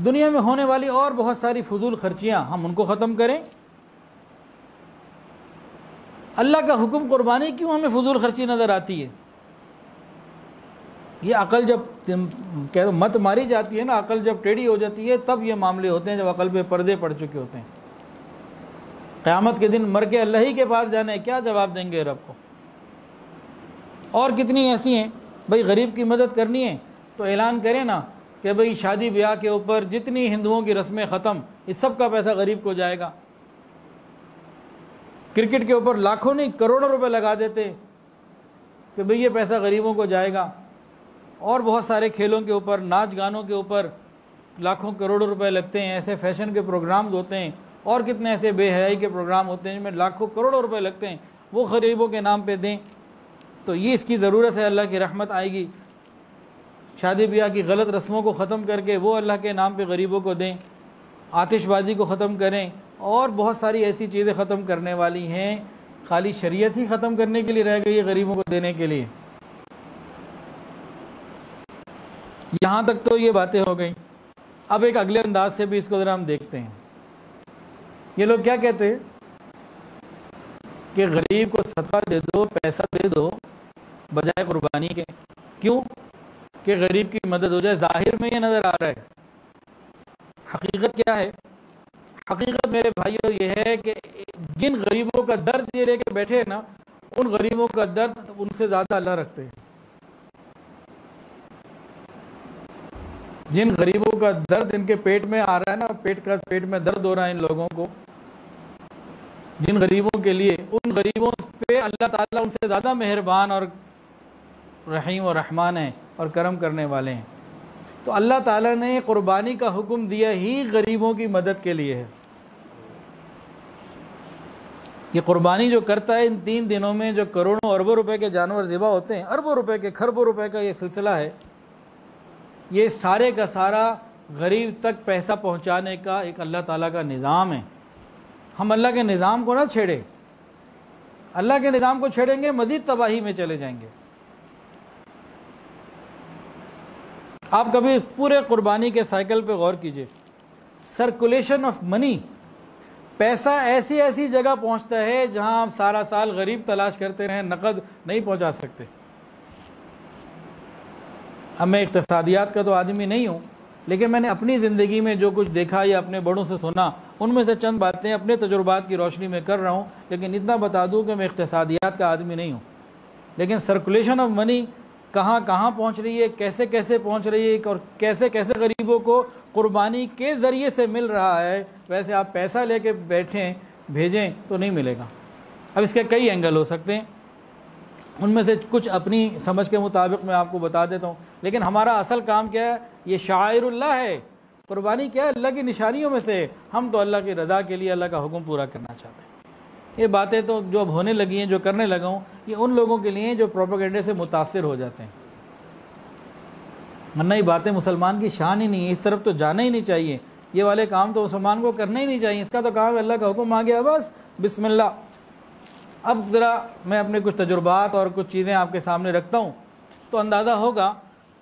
دنیا میں ہونے والی اور بہت ساری فضول خرچیاں، ہم ان کو ختم کریں۔ اللہ کا حکم قربانی کیوں ہمیں فضول خرچی نظر آتی ہے؟ یہ عقل جب مت ماری جاتی ہے نا، عقل جب ٹیڑھی ہو جاتی ہے، تب یہ معاملے ہوتے ہیں جب عقل پہ پردے پڑ چکے ہوتے ہیں۔ قیامت کے دن مر کے اللہ ہی کے پاس جانا ہے، کیا جواب دیں گے رب کو؟ اور کتنی ایسی ہیں، بھئی غریب کی مدد کرنی ہے تو اعلان کریں نا کہ بھئی شادی بیاہ کے اوپر جتنی ہندوؤں کی رسمیں ختم، اس سب کا پیسہ غریب کو جائے گا۔ کرکٹ کے اوپر لاکھوں نہیں کروڑوں روپے لگا دیتے کہ بھئی یہ پیسہ غریبوں کو جائے گا۔ اور بہت سارے کھیلوں کے اوپر، ناچ گانوں کے اوپر لاکھوں کروڑوں روپے لگتے ہیں۔ ایسے فیشن کے پروگرامز ہوتے ہیں اور کتنے ایسے بے حیائی کے پروگرام ہوتے ہیں جن میں لاکھوں کروڑوں روپے لگتے ہیں، وہ غریبوں کے نام پہ دیں تو یہ اس کی ضرورت ہے، اللہ کی رحمت آئے گی۔ شادی بیاہ کی غلط رسموں کو ختم کر کے وہ اللہ کے نام پہ غریبوں کو دیں، آتش بازی کو ختم کریں، اور بہت ساری ایسی چیزیں ختم کرنے والی ہیں۔ خالی شریعت ہی ختم کرنے کے لیے رہ گئی ہے غریبوں کو دینے کے لیے۔ یہاں تک تو یہ باتیں ہو گئیں۔ اب ایک اگلے انداز سے بھی اس کو ذرا ہم دیکھتے ہیں۔ یہ لوگ کیا کہتے ہیں کہ غریب کو صدقہ دے دو، پیسہ دے دو بجائے قربانی کے۔ کیوں؟ کہ غریب کی مدد ہو جائے۔ ظاہر میں یہ نظر آ رہا ہے، حقیقت کیا ہے؟ حقیقت میرے بھائیوں یہ ہے کہ جن غریبوں کا درد یہ لے کے بیٹھے ہیں نا، ان غریبوں کا درد ان سے زیادہ اللہ رکھتے ہیں۔ جن غریبوں کا درد ان کے پیٹ میں آ رہا ہے نا، پیٹ میں درد ہو رہا ہے ان لوگوں کو، جن غریبوں کے لیے، ان غریبوں پہ اللہ تعالیٰ ان سے زیادہ مہربان اور رحیم و رحمان ہیں اور کرم کرنے والے ہیں۔ تو اللہ تعالیٰ نے قربانی کا حکم دیا ہی غریبوں کی مدد کے لیے ہے۔ یہ قربانی جو کرتا ہے، ان 3 دنوں میں جو کروڑوں اربوں روپے کے جانور ذبح ہوتے ہیں، اربوں روپے کے، کھربوں روپے کا یہ سلسلہ ہے، یہ سارے کا سارا غریب تک پیسہ پہنچانے کا ایک اللہ تعالیٰ کا نظام ہے۔ ہم اللہ کے نظام کو نہ چھیڑیں، اللہ کے نظام کو چھیڑیں گے مزید تباہی میں چلے جائیں گے۔ آپ کبھی اس پورے قربانی کے سائیکل پہ غور کیجئے، سرکولیشن آف منی، پیسہ ایسی ایسی جگہ پہنچتا ہے جہاں آپ سارا سال غریب تلاش کرتے رہیں، نقد نہیں پہنچا سکتے۔ اب میں اقتصادیات کا تو آدمی نہیں ہوں، لیکن میں نے اپنی زندگی میں جو کچھ دیکھا یا اپنے بڑوں سے سنا، ان میں سے چند باتیں اپنے تجربات کی روشنی میں کر رہا ہوں، لیکن اتنا بتا دوں کہ میں اقتصادیات کا آدمی نہیں ہوں۔ لیکن سرکولیشن آف منی کہاں کہاں پہنچ رہی ہے، کیسے کیسے پہنچ رہی ہے، اور کیسے کیسے غریبوں کو قربانی کے ذریعے سے مل رہا ہے، ویسے آپ پیسہ لے کے بیٹھیں بھیجیں تو نہیں ملے گا۔ اب اس کے کئی اینگل ہو سکتے ہیں، ان میں سے کچھ اپنی سمجھ کے مطابق میں آپ کو بتا دیتا ہوں۔ لیکن ہمارا اصل کام کیا ہے؟ یہ شعائر اللہ ہے۔ قربانی کیا ہے؟ اللہ کی نشانیوں میں سے۔ ہم تو اللہ کی رضا کے لیے اللہ کا حکم پورا کرنا چاہتے ہیں۔ یہ باتیں تو جو اب ہونے لگی ہیں، جو کرنے لگا ہوں، یہ ان لوگوں کے لیے جو پروپیگنڈے سے متاثر ہو جاتے ہیں، ورنہ یہ باتیں مسلمان کی شان ہی نہیں ہے، اس طرف تو جانا ہی نہیں چاہیے، یہ والے کام تو مسلمان کو کرنا ہی نہیں چاہیے۔ اس کا تو کام اللہ کا حکم آ گیا، بس بسم اللہ۔ اب ذرا میں اپنے کچھ تجربات اور کچھ چیزیں آپ کے سامنے رکھتا ہوں تو اندازہ ہوگا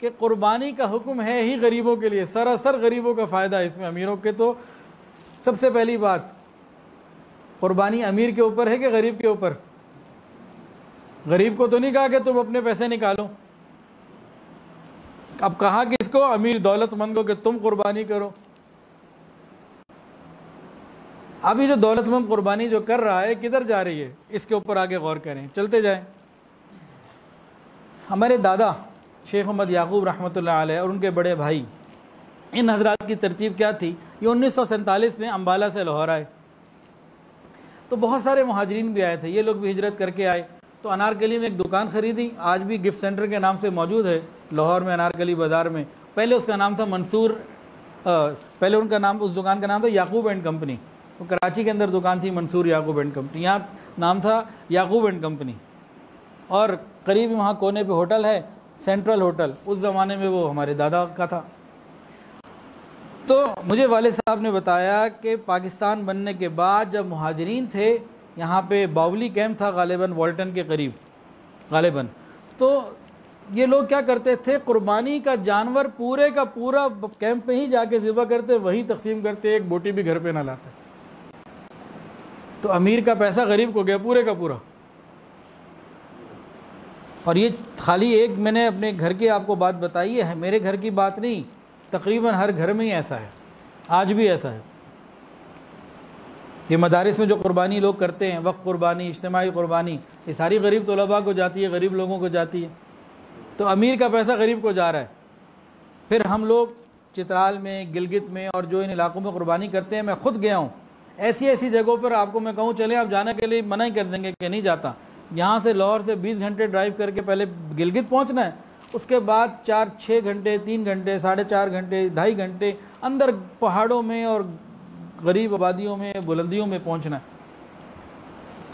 کہ قربانی کا حکم ہے ہی غریبوں کے لیے، سراسر غریبوں کا فائدہ ہے اس میں۔ امیروں کے تو سب سے پہلی بات، قربانی امیر کے اوپر ہے کہ غریب کے اوپر؟ غریب کو تو نہیں کہا کہ تم اپنے پیسے نکالو، اب کہا کہ اس کو امیر دولت مند کو کہ تم قربانی کرو۔ ابھی جو دولت مند قربانی جو کر رہا ہے کدھر جا رہی ہے، اس کے اوپر آگے غور کریں، چلتے جائیں۔ ہمارے دادا شیخ محمد یعقوب رحمۃ اللہ علیہ اور ان کے بڑے بھائی، ان حضرات کی ترتیب کیا تھی؟ یہ 1947 میں امبالہ سے لاہور آئے، تو بہت سارے مہاجرین بھی آئے تھے، یہ لوگ بھی ہجرت کر کے آئے، تو انارکلی میں ایک دکان خریدی، آج بھی گفٹ سینٹر کے نام سے موجود ہے لاہور میں، انارکلی بازار میں۔ پہلے اس کا نام تھا منصور، پہلے ان کا نام، اس دکان کا نام تھا یعقوب اینڈ کمپنی۔ تو کراچی کے اندر دکان تھی منصور یعقوب اینڈ کمپنی، یہاں نام تھا یعقوب اینڈ کمپنی، اور قریب وہاں کونے پہ ہوٹل ہے سینٹرل ہوٹل، اس زمانے میں وہ ہمارے دادا کا تھا۔ تو مجھے والد صاحب نے بتایا کہ پاکستان بننے کے بعد جب مہاجرین تھے، یہاں پہ باولی کیمپ تھا غالباً والٹن کے قریب غالباً، تو یہ لوگ کیا کرتے تھے، قربانی کا جانور پورے کا پورا کیمپ میں ہی جا کے ذبح کرتے، وہیں تقسیم کرتے، ایک بوٹی بھی گھر پہ نہ لاتے۔ تو امیر کا پیسہ غریب کو گیا پورے کا پورا۔ اور یہ خالی ایک میں نے اپنے گھر کی آپ کو بات بتائی ہے، میرے گھر کی بات نہیں، تقریباً ہر گھر میں ہی ایسا ہے، آج بھی ایسا ہے۔ یہ مدارس میں جو قربانی لوگ کرتے ہیں، وقف قربانی، اجتماعی قربانی، یہ ساری غریب طلباء کو جاتی ہے، غریب لوگوں کو جاتی ہے۔ تو امیر کا پیسہ غریب کو جا رہا ہے۔ پھر ہم لوگ چترال میں، گلگت میں اور جو ان علاقوں میں قربانی کرتے ہیں، میں خود گیا ہوں ایسی ایسی جگہوں پر، آپ کو میں کہوں چلیں آپ جانے کے لیے منع ہی کر دیں گے کہ نہیں جاتا۔ یہاں سے لاہور سے 20 گھنٹے ڈرائیو کر کے پہلے گلگت پہنچنا ہے، اس کے بعد 4-6 گھنٹے، 3 گھنٹے، 4.5 گھنٹے، 2.5 گھنٹے اندر پہاڑوں میں اور غریب آبادیوں میں، بلندیوں میں پہنچنا ہے۔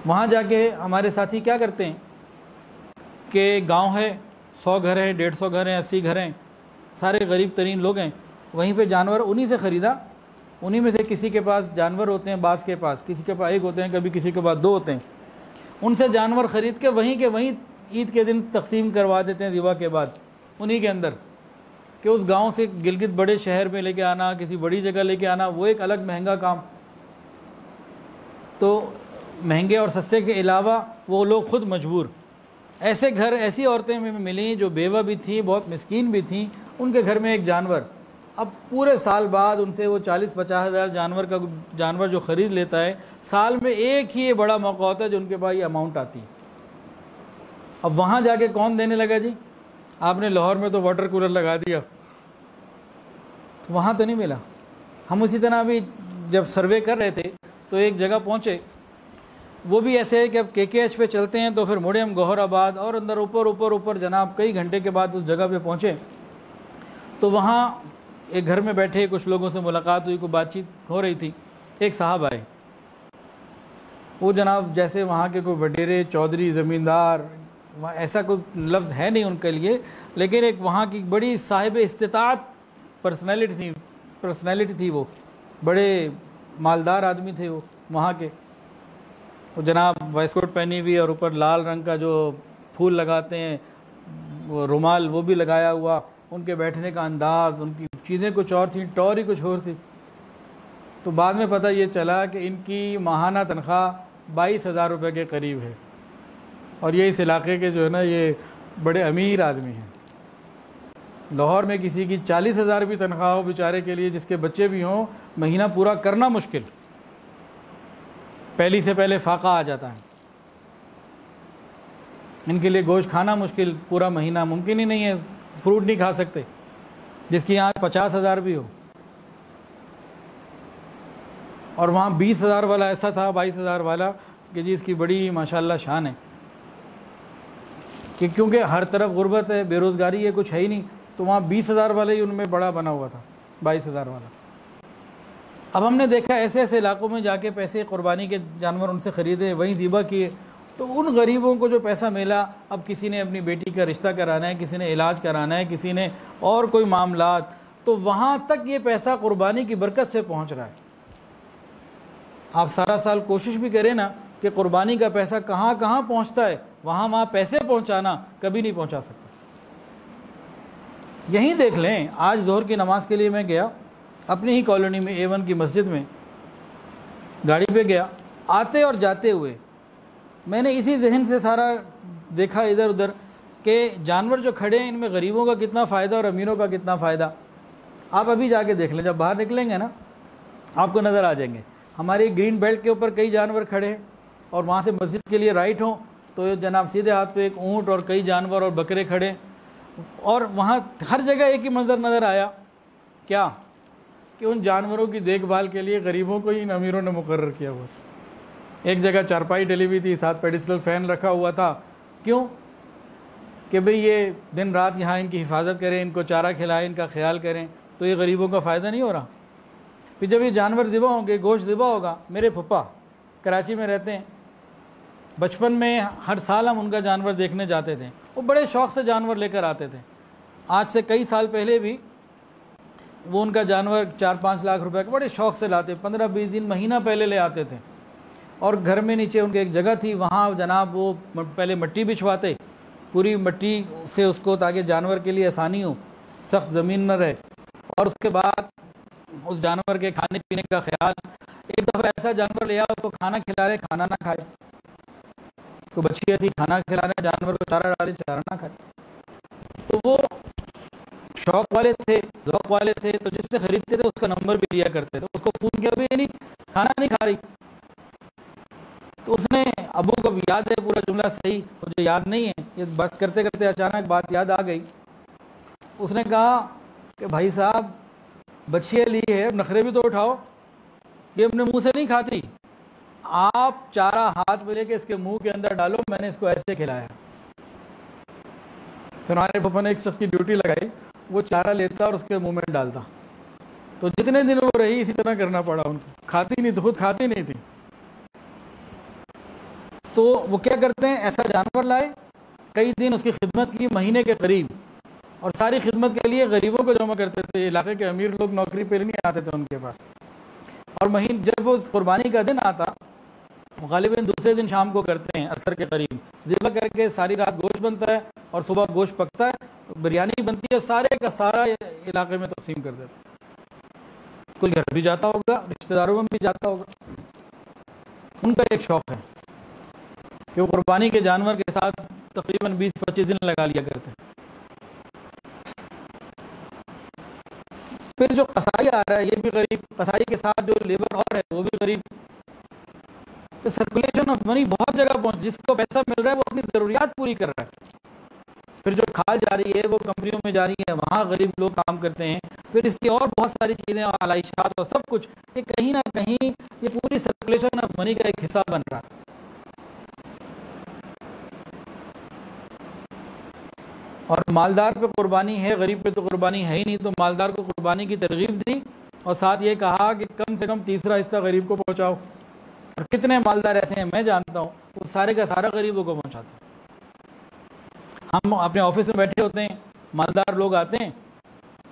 وہاں جا کے ہمارے ساتھی کیا کرتے ہیں کہ گاؤں ہے، 100 گھر ہیں، 150 گھر ہیں، 80 گھر ہیں، سارے غریب ترین لوگ ہیں، وہیں پہ جانور انہی سے خریدا، انہی میں سے کسی کے پاس جانور ہوتے ہیں، بعض کے پاس، کسی کے پاس 1 ہوتے ہیں، کبھی کسی کے پاس 2 ہوتے ہیں، ان سے جانور خرید کے وہیں عید کے دن تقسیم کروا دیتے ہیں ذبح کے بعد، انہی کے اندر۔ کہ اس گاؤں سے گلگت بڑے شہر میں لے کے آنا، کسی بڑی جگہ لے کے آنا، وہ ایک الگ مہنگا کام۔ تو مہنگے اور سستے کے علاوہ وہ لوگ خود مجبور، ایسے گھر، ایسی عورتیں میں ملیں جو بیوہ بھی تھیں، بہت مسکین بھی تھیں، ان کے گھر میں ایک جانور، اب پورے سال بعد ان سے وہ 40-50 ہزار جانور جو خرید لیتا ہے، سال میں ایک ہی یہ بڑا موقع ہوتا ہے جو ان کے پاس یہ اماؤنٹ آتی ہے۔ اب وہاں جا کے کون دینے لگا جی؟ آپ نے لاہور میں تو واٹر کولر لگا دیا، وہاں تو نہیں ملا. ہم اسی طرح بھی جب سروے کر رہے تھے تو ایک جگہ پہنچے, وہ بھی ایسے ہے کہ اب KKH پہ چلتے ہیں تو پھر مڑے ہم گوہر آباد اور اندر اوپر جناب کئی گھنٹے کے بعد اس جگہ پہ پہنچے. تو وہاں ایک گھر میں بیٹھے کچھ لوگوں سے ملاقات ہوئی, کوئی بات چیت ہو رہی تھی. ایک صاحب آئے, وہ جناب جیسے وہاں کے کوئی وڈیرے چودھری زمیندار, ایسا کوئی لفظ ہے نہیں ان کے لیے, لیکن ایک وہاں کی بڑی صاحب استطاعت پرسنالٹی تھی. وہ بڑے مالدار آدمی تھے وہ وہاں کے. وہ جناب وائس کوٹ پہنی ہوئی اور اوپر لال رنگ کا جو پھول لگاتے ہیں وہ رومال وہ بھی لگایا ہوا. ان کے بیٹھنے کا انداز, ان کی چیزیں کچھ اور تھیں, ٹور ہی کچھ اور سی. تو بعد میں پتہ یہ چلا کہ ان کی ماہانہ تنخواہ 22,000 روپے کے قریب ہے, اور یہ اس علاقے کے جو ہے نا یہ بڑے امیر آدمی ہیں. لاہور میں کسی کی 40,000 بھی تنخواہ ہو بیچارے کے لیے, جس کے بچے بھی ہوں, مہینہ پورا کرنا مشکل, پہلی سے پہلے فاقہ آ جاتا ہے. ان کے لیے گوشت کھانا مشکل, پورا مہینہ ممکن ہی نہیں ہے, فروٹ نہیں کھا سکتے. جس کی یہاں 50,000 بھی ہو, اور وہاں 20,000 والا ایسا تھا, 22,000 والا, کہ جی اس کی بڑی ماشاءاللہ شان ہے. کہ کیونکہ ہر طرف غربت ہے, بے روزگاری ہے, کچھ ہے ہی نہیں, تو وہاں 20,000 والا ہی ان میں بڑا بنا ہوا تھا, 22,000 والا. اب ہم نے دیکھا ایسے ایسے علاقوں میں جا کے پیسے قربانی کے جانور ان سے خریدے, وہیں ذبح کیے, تو ان غریبوں کو جو پیسہ ملا, اب کسی نے اپنی بیٹی کا رشتہ کرانا ہے, کسی نے علاج کرانا ہے, کسی نے اور کوئی معاملات, تو وہاں تک یہ پیسہ قربانی کی برکت سے پہنچ رہا ہے. آپ سارا سال کوشش بھی کریں نا کہ قربانی کا پیسہ کہاں کہاں پہنچتا ہے, وہاں پیسے پہنچانا کبھی نہیں پہنچا سکتا. یہیں دیکھ لیں, آج ظہر کی نماز کے لیے میں گیا اپنی ہی کالونی میں A1 کی مسجد میں, گاڑی پہ گیا, آتے اور جاتے ہوئے میں نے اسی ذہن سے سارا دیکھا ادھر ادھر کہ جانور جو کھڑے ہیں ان میں غریبوں کا کتنا فائدہ اور امیروں کا کتنا فائدہ. آپ ابھی جا کے دیکھ لیں, جب باہر نکلیں گے نا آپ کو نظر آ جائیں گے. ہماری گرین بیلٹ کے اوپر کئی جانور کھڑے ہیں, اور وہاں سے مسجد کے لیے رائٹ ہوں تو جناب سیدھے ہاتھ پہ ایک اونٹ اور کئی جانور اور بکرے کھڑے, اور وہاں ہر جگہ ایک ہی منظر نظر آیا, کیا کہ ان جانوروں کی دیکھ بھال کے لیے غریبوں کو ہی ان امیروں نے مقرر کیا ہوا تھا. ایک جگہ چارپائی ڈلی ہوئی تھی, ساتھ پیڈسٹل فین رکھا ہوا تھا. کیوں کہ بھئی یہ دن رات یہاں ان کی حفاظت کریں, ان کو چارہ کھلائیں, ان کا خیال کریں, تو یہ غریبوں کا فائدہ نہیں ہو رہا. پھر جب یہ جانور ذبح ہوں گے, گوشت ذبح ہوگا, میرے پھپھا کراچی میں رہتے ہیں, بچپن میں ہر سال ہم ان کا جانور دیکھنے جاتے تھے. وہ بڑے شوق سے جانور لے کر آتے تھے. آج سے کئی سال پہلے بھی وہ ان کا جانور 4-5 لاکھ روپے کا بڑے شوق سے لاتے, 15-20 دن مہینہ پہلے لے آتے تھے. اور گھر میں نیچے ان کے ایک جگہ تھی, وہاں جناب وہ پہلے مٹی بچھواتے, پوری مٹی سے اس کو, تاکہ جانور کے لیے آسانی ہو, سخت زمین نہ رہے, اور اس کے بعد اس جانور کے کھانے پینے کا خیال. ایک دفعہ ایسا جانور لیا, اس کو کھانا کھلا رہے, کھانا نہ کھائے. کوئی بچی تھی, کھانا کھلا رہے جانور کو, چارہ ڈالے, چارہ نہ کھائے. تو وہ شوق والے تھے, ذوق والے تھے, تو جس سے خریدتے تھے اس کا نمبر بھی لیا کرتے تھے. اس کو فون کیا, بھی نہیں کھانا نہیں کھا رہی, تو اس نے, ابو کو یاد ہے پورا جملہ صحیح, مجھے یاد نہیں ہے, یہ بات کرتے کرتے اچانک بات یاد آ گئی. اس نے کہا کہ بھائی صاحب بچیاں لی ہے, نخرے بھی تو اٹھاؤ, یہ اپنے منہ سے نہیں کھاتی, آپ چارہ ہاتھ میں لے کے اس کے منہ کے اندر ڈالو, میں نے اس کو ایسے کھلایا. پھر ہمارے پپا نے ایک شخص کی ڈیوٹی لگائی, وہ چارہ لیتا اور اس کے منہ میں ڈالتا. تو جتنے دن وہ رہی اسی طرح کرنا پڑا ان کو, کھاتی نہیں, تو خود کھاتی نہیں تھی. تو وہ کیا کرتے ہیں, ایسا جانور لائے, کئی دن اس کی خدمت کی, مہینے کے قریب, اور ساری خدمت کے لیے غریبوں کو جمع کرتے تھے. علاقے کے امیر لوگ نوکری پہ نہیں آتے تھے ان کے پاس. اور جب وہ قربانی کا دن آتا, غالباً دوسرے دن شام کو کرتے ہیں, عصر کے قریب ذبح کر کے, ساری رات گوشت بنتا ہے اور صبح گوشت پکتا ہے, بریانی بنتی ہے, سارے کا سارا علاقے میں تقسیم کر دیتے. کوئی گھر بھی جاتا ہوگا, رشتہ داروں میں بھی جاتا ہوگا. ان کا ایک شوق ہے کہ وہ قربانی کے جانور کے ساتھ تقریباً 20-25 دن لگا لیا کرتے ہیں. پھر جو قصائی آ رہا ہے یہ بھی غریب, قصائی کے ساتھ جو لیبر اور ہے وہ بھی غریب. سرکولیشن آف منی بہت جگہ پہنچ, جس کو پیسہ مل رہا ہے وہ اپنی ضروریات پوری کر رہا ہے. پھر جو کھال جا رہی ہے وہ کمپنیوں میں جا رہی ہے، وہاں غریب لوگ کام کرتے ہیں، پھر اس کی اور بہت ساری چیزیں اور علائشات اور سب کچھ، یہ کہیں نہ کہیں یہ پوری سرکولیشن آف منی کا ایک حصہ بن رہا ہے۔ اور مالدار پہ قربانی ہے، غریب پہ تو قربانی ہے ہی نہیں، تو مالدار کو قربانی کی ترغیب دی اور ساتھ یہ کہا کہ کم سے کم تیسرا حصہ غریب کو پہنچاؤ۔ اور کتنے مالدار ایسے ہیں میں جانتا ہوں، وہ سارے کا سارا غریبوں کو پہنچاتے ہیں۔ ہم اپنے آفس میں بیٹھے ہوتے ہیں، مالدار لوگ آتے ہیں،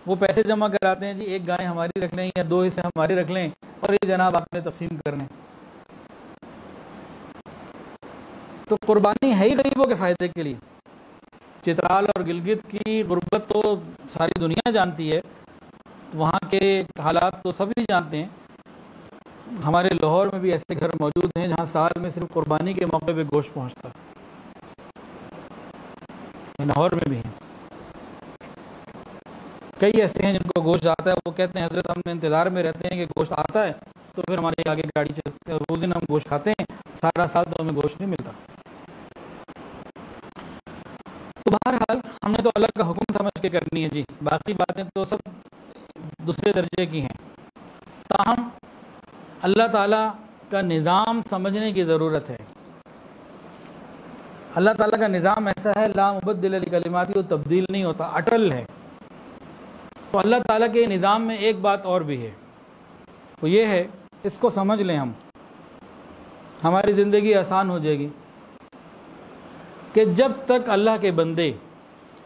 وہ پیسے جمع کراتے ہیں، جی ایک گائے ہماری رکھ لیں یا 2 حصے ہمارے رکھ لیں اور یہ جناب آپ نے تقسیم کرنے۔ تو قربانی ہے ہی غریبوں کے فائدے کے لیے۔ چترال اور گلگت کی غربت تو ساری دنیا جانتی ہے، وہاں کے حالات تو سبھی جانتے ہیں۔ ہمارے لاہور میں بھی ایسے گھر موجود ہیں جہاں سال میں صرف قربانی کے موقع پہ گوشت پہنچتا ہے، لاہور میں بھی ہیں کئی ایسے ہیں جن کو گوشت آتا ہے، وہ کہتے ہیں حضرت ہم انتظار میں رہتے ہیں کہ گوشت آتا ہے تو پھر ہمارے آگے گاڑی چلتی ہے، اور اس دن ہم گوشت کھاتے ہیں، سارا سال تو ہمیں گوشت نہیں ملتا۔ تو بہرحال ہم نے تو اللہ کا حکم سمجھ کے کرنی ہے جی، باقی باتیں تو سب دوسرے درجے کی ہیں۔ تاہم اللہ تعالیٰ کا نظام سمجھنے کی ضرورت ہے۔ اللہ تعالیٰ کا نظام ایسا ہے، لا مبدل لکلماتی، وہ تبدیل نہیں ہوتا، اٹل ہے۔ تو اللہ تعالیٰ کے نظام میں ایک بات اور بھی ہے، وہ یہ ہے، اس کو سمجھ لیں ہم، ہماری زندگی آسان ہو جائے گی، کہ جب تک اللہ کے بندے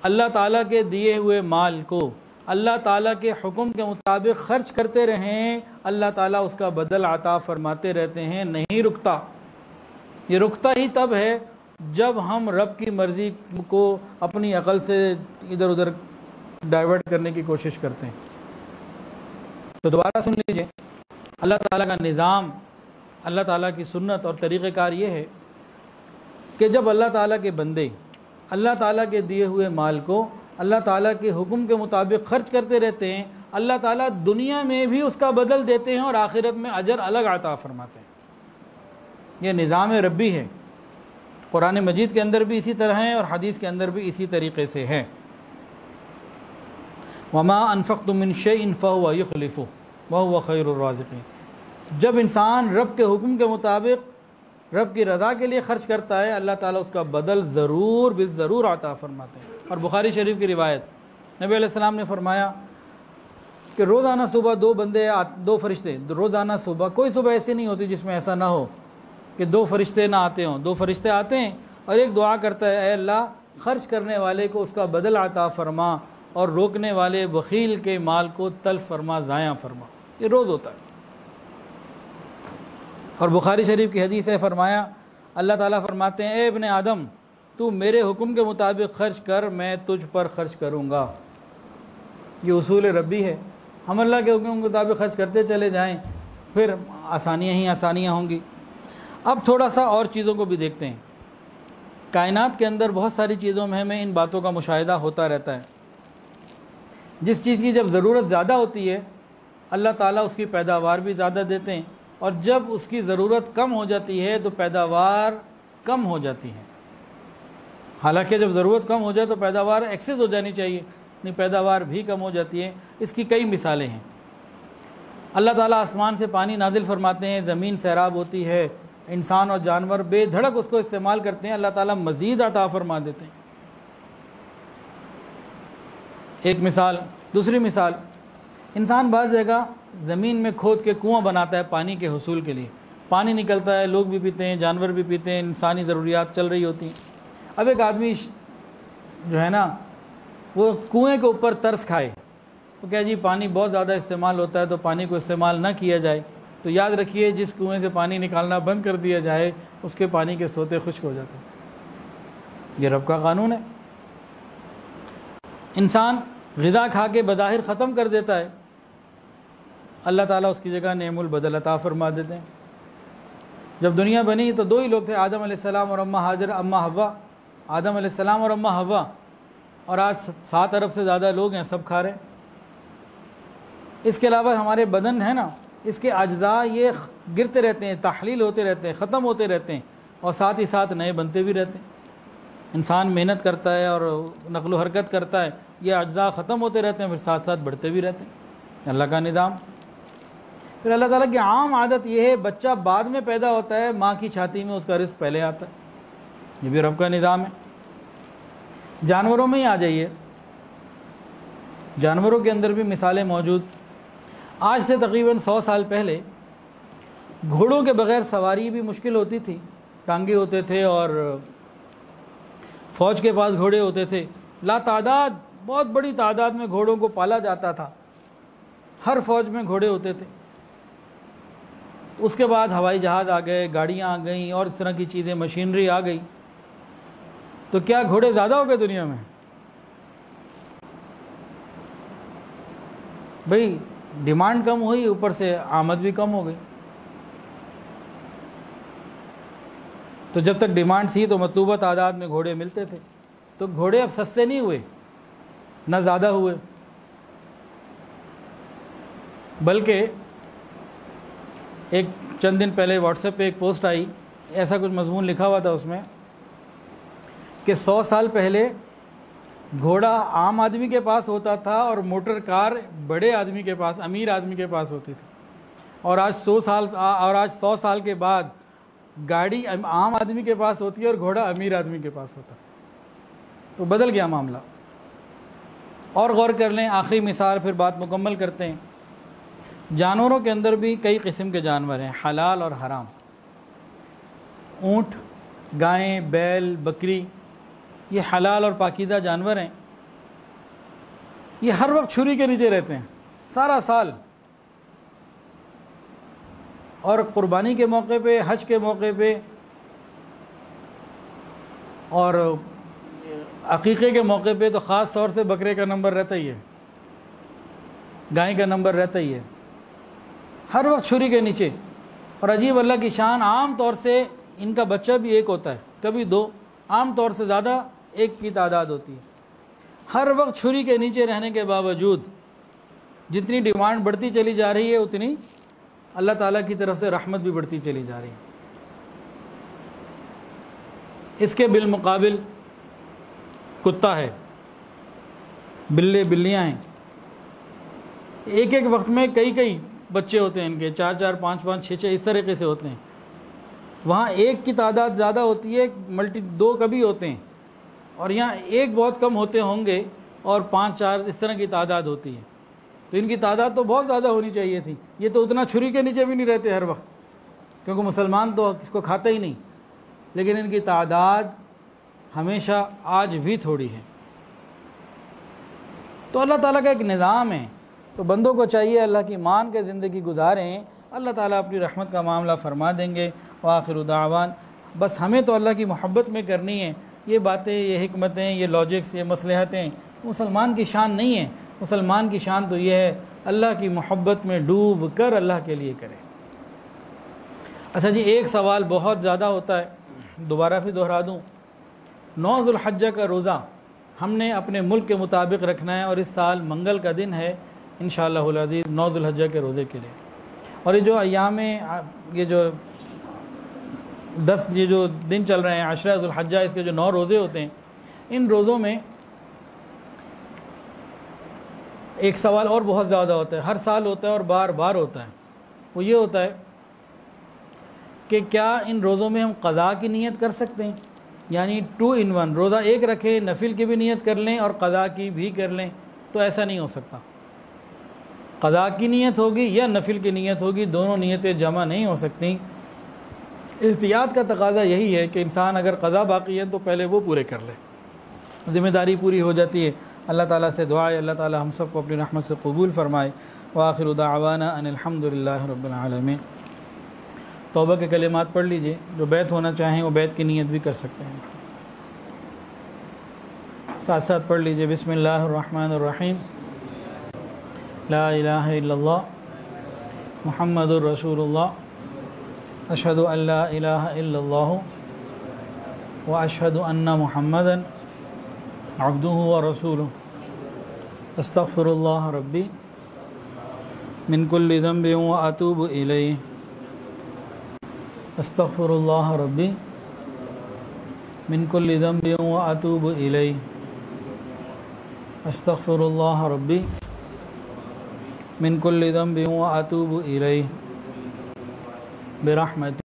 اللہ تعالیٰ کے دیے ہوئے مال کو اللہ تعالیٰ کے حکم کے مطابق خرچ کرتے رہیں، اللہ تعالیٰ اس کا بدل عطا فرماتے رہتے ہیں، نہیں رکتا۔ یہ رکتا ہی تب ہے جب ہم رب کی مرضی کو اپنی عقل سے ادھر ادھر ڈائیورٹ کرنے کی کوشش کرتے ہیں۔ تو دوبارہ سن لیجئے، اللہ تعالیٰ کا نظام، اللہ تعالیٰ کی سنت اور طریقہ کار یہ ہے کہ جب اللہ تعالیٰ کے بندے اللہ تعالیٰ کے دیے ہوئے مال کو اللہ تعالیٰ کے حکم کے مطابق خرچ کرتے رہتے ہیں، اللہ تعالیٰ دنیا میں بھی اس کا بدل دیتے ہیں اور آخرت میں اجر الگ عطا فرماتے ہیں۔ یہ نظام ربی ہے، قرآن مجید کے اندر بھی اسی طرح ہے اور حدیث کے اندر بھی اسی طریقے سے ہے۔ وما انفقتم من شیء فهو یخلفہ وهو خیر الرازقین۔ جب انسان رب کے حکم کے مطابق رب کی رضا کے لیے خرچ کرتا ہے، اللہ تعالیٰ اس کا بدل ضرور بالضرور عطا فرماتے ہیں۔ اور بخاری شریف کی روایت، نبی علیہ السلام نے فرمایا کہ روزانہ صبح 2 فرشتے، روزانہ صبح کوئی صبح ایسی نہیں ہوتی جس میں ایسا نہ ہو کہ 2 فرشتے نہ آتے ہوں۔ 2 فرشتے آتے ہیں اور ایک دعا کرتا ہے، اے اللہ خرچ کرنے والے کو اس کا بدل عطا فرما اور روکنے والے بخیل کے مال کو تلف فرما، ضائع فرما۔ یہ روز ہوتا ہے۔ اور بخاری شریف کی حدیث ہے، فرمایا اللہ تعالیٰ فرماتے ہیں، اے ابن آدم تو میرے حکم کے مطابق خرچ کر، میں تجھ پر خرچ کروں گا۔ یہ اصول ربی ہے، ہم اللہ کے حکم کے مطابق خرچ کرتے چلے جائیں، پھر آسانیاں ہی آسانیاں ہوں گی۔ اب تھوڑا سا اور چیزوں کو بھی دیکھتے ہیں۔ کائنات کے اندر بہت ساری چیزوں میں ہمیں ان باتوں کا مشاہدہ ہوتا رہتا ہے۔ جس چیز کی جب ضرورت زیادہ ہوتی ہے، اللہ تعالیٰ اس کی پیداوار بھی زیادہ دیتے ہیں، اور جب اس کی ضرورت کم ہو جاتی ہے تو پیداوار کم ہو جاتی ہے۔ حالانکہ جب ضرورت کم ہو جائے تو پیداوار ایکسس ہو جانی چاہیے، نہیں، پیداوار بھی کم ہو جاتی ہے۔ اس کی کئی مثالیں ہیں۔ اللہ تعالیٰ آسمان سے پانی نازل فرماتے ہیں، زمین سیراب ہوتی ہے، انسان اور جانور بے دھڑک اس کو استعمال کرتے ہیں، اللہ تعالیٰ مزید عطا فرما دیتے ہیں۔ ایک مثال۔ دوسری مثال، انسان بعض جگہ زمین میں کھود کے کنواں بناتا ہے پانی کے حصول کے لیے، پانی نکلتا ہے، لوگ بھی پیتے ہیں، جانور بھی پیتے ہیں، انسانی ضروریات چل رہی ہوتی ہیں۔ اب ایک آدمی جو ہے نا وہ کنویں کے اوپر ترس کھائے، تو کہا جی پانی بہت زیادہ استعمال ہوتا ہے تو پانی کو استعمال نہ کیا جائے۔ تو یاد رکھیے، جس کنویں سے پانی نکالنا بند کر دیا جائے اس کے پانی کے سوتے خشک ہو جاتے ہیں۔ یہ رب کا قانون ہے۔ انسان غذا کھا کے بظاہر ختم کر دیتا ہے، اللہ تعالیٰ اس کی جگہ نعم البدل عطا فرما دیتے ہیں۔ جب دنیا بنی تو 2 ہی لوگ تھے، آدم علیہ السلام اور اماں حوا۔ آدم علیہ السلام اور اماں حوا، اور آج 7 ارب سے زیادہ لوگ ہیں، سب کھا رہے ہیں۔ اس کے علاوہ ہمارے بدن ہے نا، اس کے اجزاء یہ گرتے رہتے ہیں، تحلیل ہوتے رہتے ہیں، ختم ہوتے رہتے ہیں، اور ساتھ ہی ساتھ نئے بنتے بھی رہتے ہیں۔ انسان محنت کرتا ہے اور نقل و حرکت کرتا ہے، یہ اجزاء ختم ہوتے رہتے ہیں، پھر ساتھ ساتھ بڑھتے بھی رہتے ہیں، اللہ کا نظام۔ پھر اللہ تعالیٰ کی عام عادت یہ ہے، بچہ بعد میں پیدا ہوتا ہے، ماں کی چھاتی میں اس کا رزق پہلے آتا ہے، یہ بھی رب کا نظام ہے۔ جانوروں میں ہی آ جائیے، جانوروں کے اندر بھی مثالیں موجود۔ آج سے تقریباً 100 سال پہلے گھوڑوں کے بغیر سواری بھی مشکل ہوتی تھی، ٹانگے ہوتے تھے اور فوج کے پاس گھوڑے ہوتے تھے، لا تعداد بہت بڑی تعداد میں گھوڑوں کو پالا جاتا تھا، ہر فوج میں گھوڑے ہوتے تھے۔ اس کے بعد ہوائی جہاز آ گئے، گاڑیاں آ گئیں اور اس طرح کی چیزیں، مشینری آ گئی، تو کیا گھوڑے زیادہ ہو گئے دنیا میں؟ بھئی ڈیمانڈ کم ہوئی، اوپر سے آمد بھی کم ہو گئی۔ تو جب تک ڈیمانڈ تھی تو مطلوبہ تعداد میں گھوڑے ملتے تھے، تو گھوڑے اب سستے نہیں ہوئے، نہ زیادہ ہوئے، بلکہ ایک چند دن پہلے واٹس ایپ پہ ایک پوسٹ آئی، ایسا کچھ مضمون لکھا ہوا تھا اس میں کہ 100 سال پہلے گھوڑا عام آدمی کے پاس ہوتا تھا اور موٹر کار بڑے آدمی کے پاس، امیر آدمی کے پاس ہوتی تھی، اور آج 100 سال کے بعد گاڑی عام آدمی کے پاس ہوتی ہے اور گھوڑا امیر آدمی کے پاس ہوتا ہے۔ تو بدل گیا معاملہ۔ اور غور کر لیں، آخری مثال پھر بات مکمل کرتے ہیں۔ جانوروں کے اندر بھی کئی قسم کے جانور ہیں، حلال اور حرام۔ اونٹ، گائیں، بیل، بکری، یہ حلال اور پاکیزہ جانور ہیں، یہ ہر وقت چھری کے نیچے رہتے ہیں سارا سال، اور قربانی کے موقع پہ، حج کے موقع پہ اور عقیقے کے موقع پہ تو خاص طور سے بکرے کا نمبر رہتا ہی ہے، گائے کا نمبر رہتا ہی ہے، ہر وقت چھری کے نیچے۔ اور عجیب اللہ کی شان، عام طور سے ان کا بچہ بھی ایک ہوتا ہے، کبھی دو، عام طور سے زیادہ ایک کی تعداد ہوتی ہے۔ ہر وقت چھری کے نیچے رہنے کے باوجود جتنی ڈیمانڈ بڑھتی چلی جا رہی ہے، اتنی اللہ تعالیٰ کی طرف سے رحمت بھی بڑھتی چلی جا رہی ہے۔ اس کے بالمقابل کتا ہے، بلیاں ہیں، ایک ایک وقت میں کئی بچے ہوتے ہیں ان کے، 4 5 5 6 اس طریقے سے ہوتے ہیں۔ وہاں ایک کی تعداد زیادہ ہوتی ہے، دو کبھی ہوتے ہیں، اور یہاں ایک بہت کم ہوتے ہوں گے اور 5 4 اس طرح کی تعداد ہوتی ہے۔ تو ان کی تعداد تو بہت زیادہ ہونی چاہیے تھی، یہ تو اتنا چھری کے نیچے بھی نہیں رہتے ہر وقت، کیونکہ مسلمان تو اس کو کھاتا ہی نہیں، لیکن ان کی تعداد ہمیشہ آج بھی تھوڑی ہے۔ تو اللہ تعالیٰ کا ایک نظام ہے، تو بندوں کو چاہیے اللہ کی مان کے زندگی گزاریں، اللہ تعالیٰ اپنی رحمت کا معاملہ فرما دیں گے۔ وآخر دعوان، بس ہمیں تو اللہ کی محبت میں کرنی ہے، یہ باتیں، یہ حکمتیں، یہ لاجکس، یہ مصلحتیں مسلمان کی شان نہیں ہیں۔ مسلمان کی شان تو یہ ہے اللہ کی محبت میں ڈوب کر اللہ کے لیے کرے۔ اچھا جی، ایک سوال بہت زیادہ ہوتا ہے، دوبارہ پھر دہرا دوں۔ 9 ذو الحجہ کا روزہ ہم نے اپنے ملک کے مطابق رکھنا ہے، اور اس سال منگل کا دن ہے انشاءاللہ العزیز 9 ذو الحجہ کے روزے کے لیے۔ اور یہ جو ایام، یہ جو 10 یہ جو دن چل رہے ہیں 10 ذو الحجہ، اس کے جو 9 روزے ہوتے ہیں، ان روزوں میں ایک سوال اور بہت زیادہ ہوتا ہے، ہر سال ہوتا ہے اور بار بار ہوتا ہے، وہ یہ ہوتا ہے کہ کیا ان روزوں میں ہم قضاء کی نیت کر سکتے ہیں؟ یعنی 2 in 1، روزہ ایک رکھیں، نفل کی بھی نیت کر لیں اور قضاء کی بھی کر لیں، تو ایسا نہیں ہو سکتا۔ قضاء کی نیت ہوگی یا نفل کی نیت ہوگی، دونوں نیتیں جمع نہیں ہو سکتی۔ احتیاط کا تقاضا یہی ہے کہ انسان اگر قضا باقی ہے تو پہلے وہ پورے کر لے، ذمہ داری پوری ہو جاتی ہے۔ اللہ تعالیٰ سے دعا ہے اللہ تعالیٰ ہم سب کو اپنی رحمت سے قبول فرمائے۔ وآخر دعوانا ان الحمد للہ رب العالمین۔ توبہ کے کلمات پڑھ لیجئے، جو بیت ہونا چاہیں وہ بیت کی نیت بھی کر سکتے ہیں، ساتھ ساتھ پڑھ لیجئے۔ بسم اللہ الرحمن الرحیم، لا الہ الا اللہ محمد الرسول اللہ، اشہد ان لا الہ الا اللہ واشہد ان محمدا عبدہ ورسولہ، استغفر اللہ ربی من کل ذنب واتوب الیہ، استغفر اللہ ربی من كل ذنب وأتوب إليه أستغفر الله ربي من كل ذنب وأتوب إليه برحمته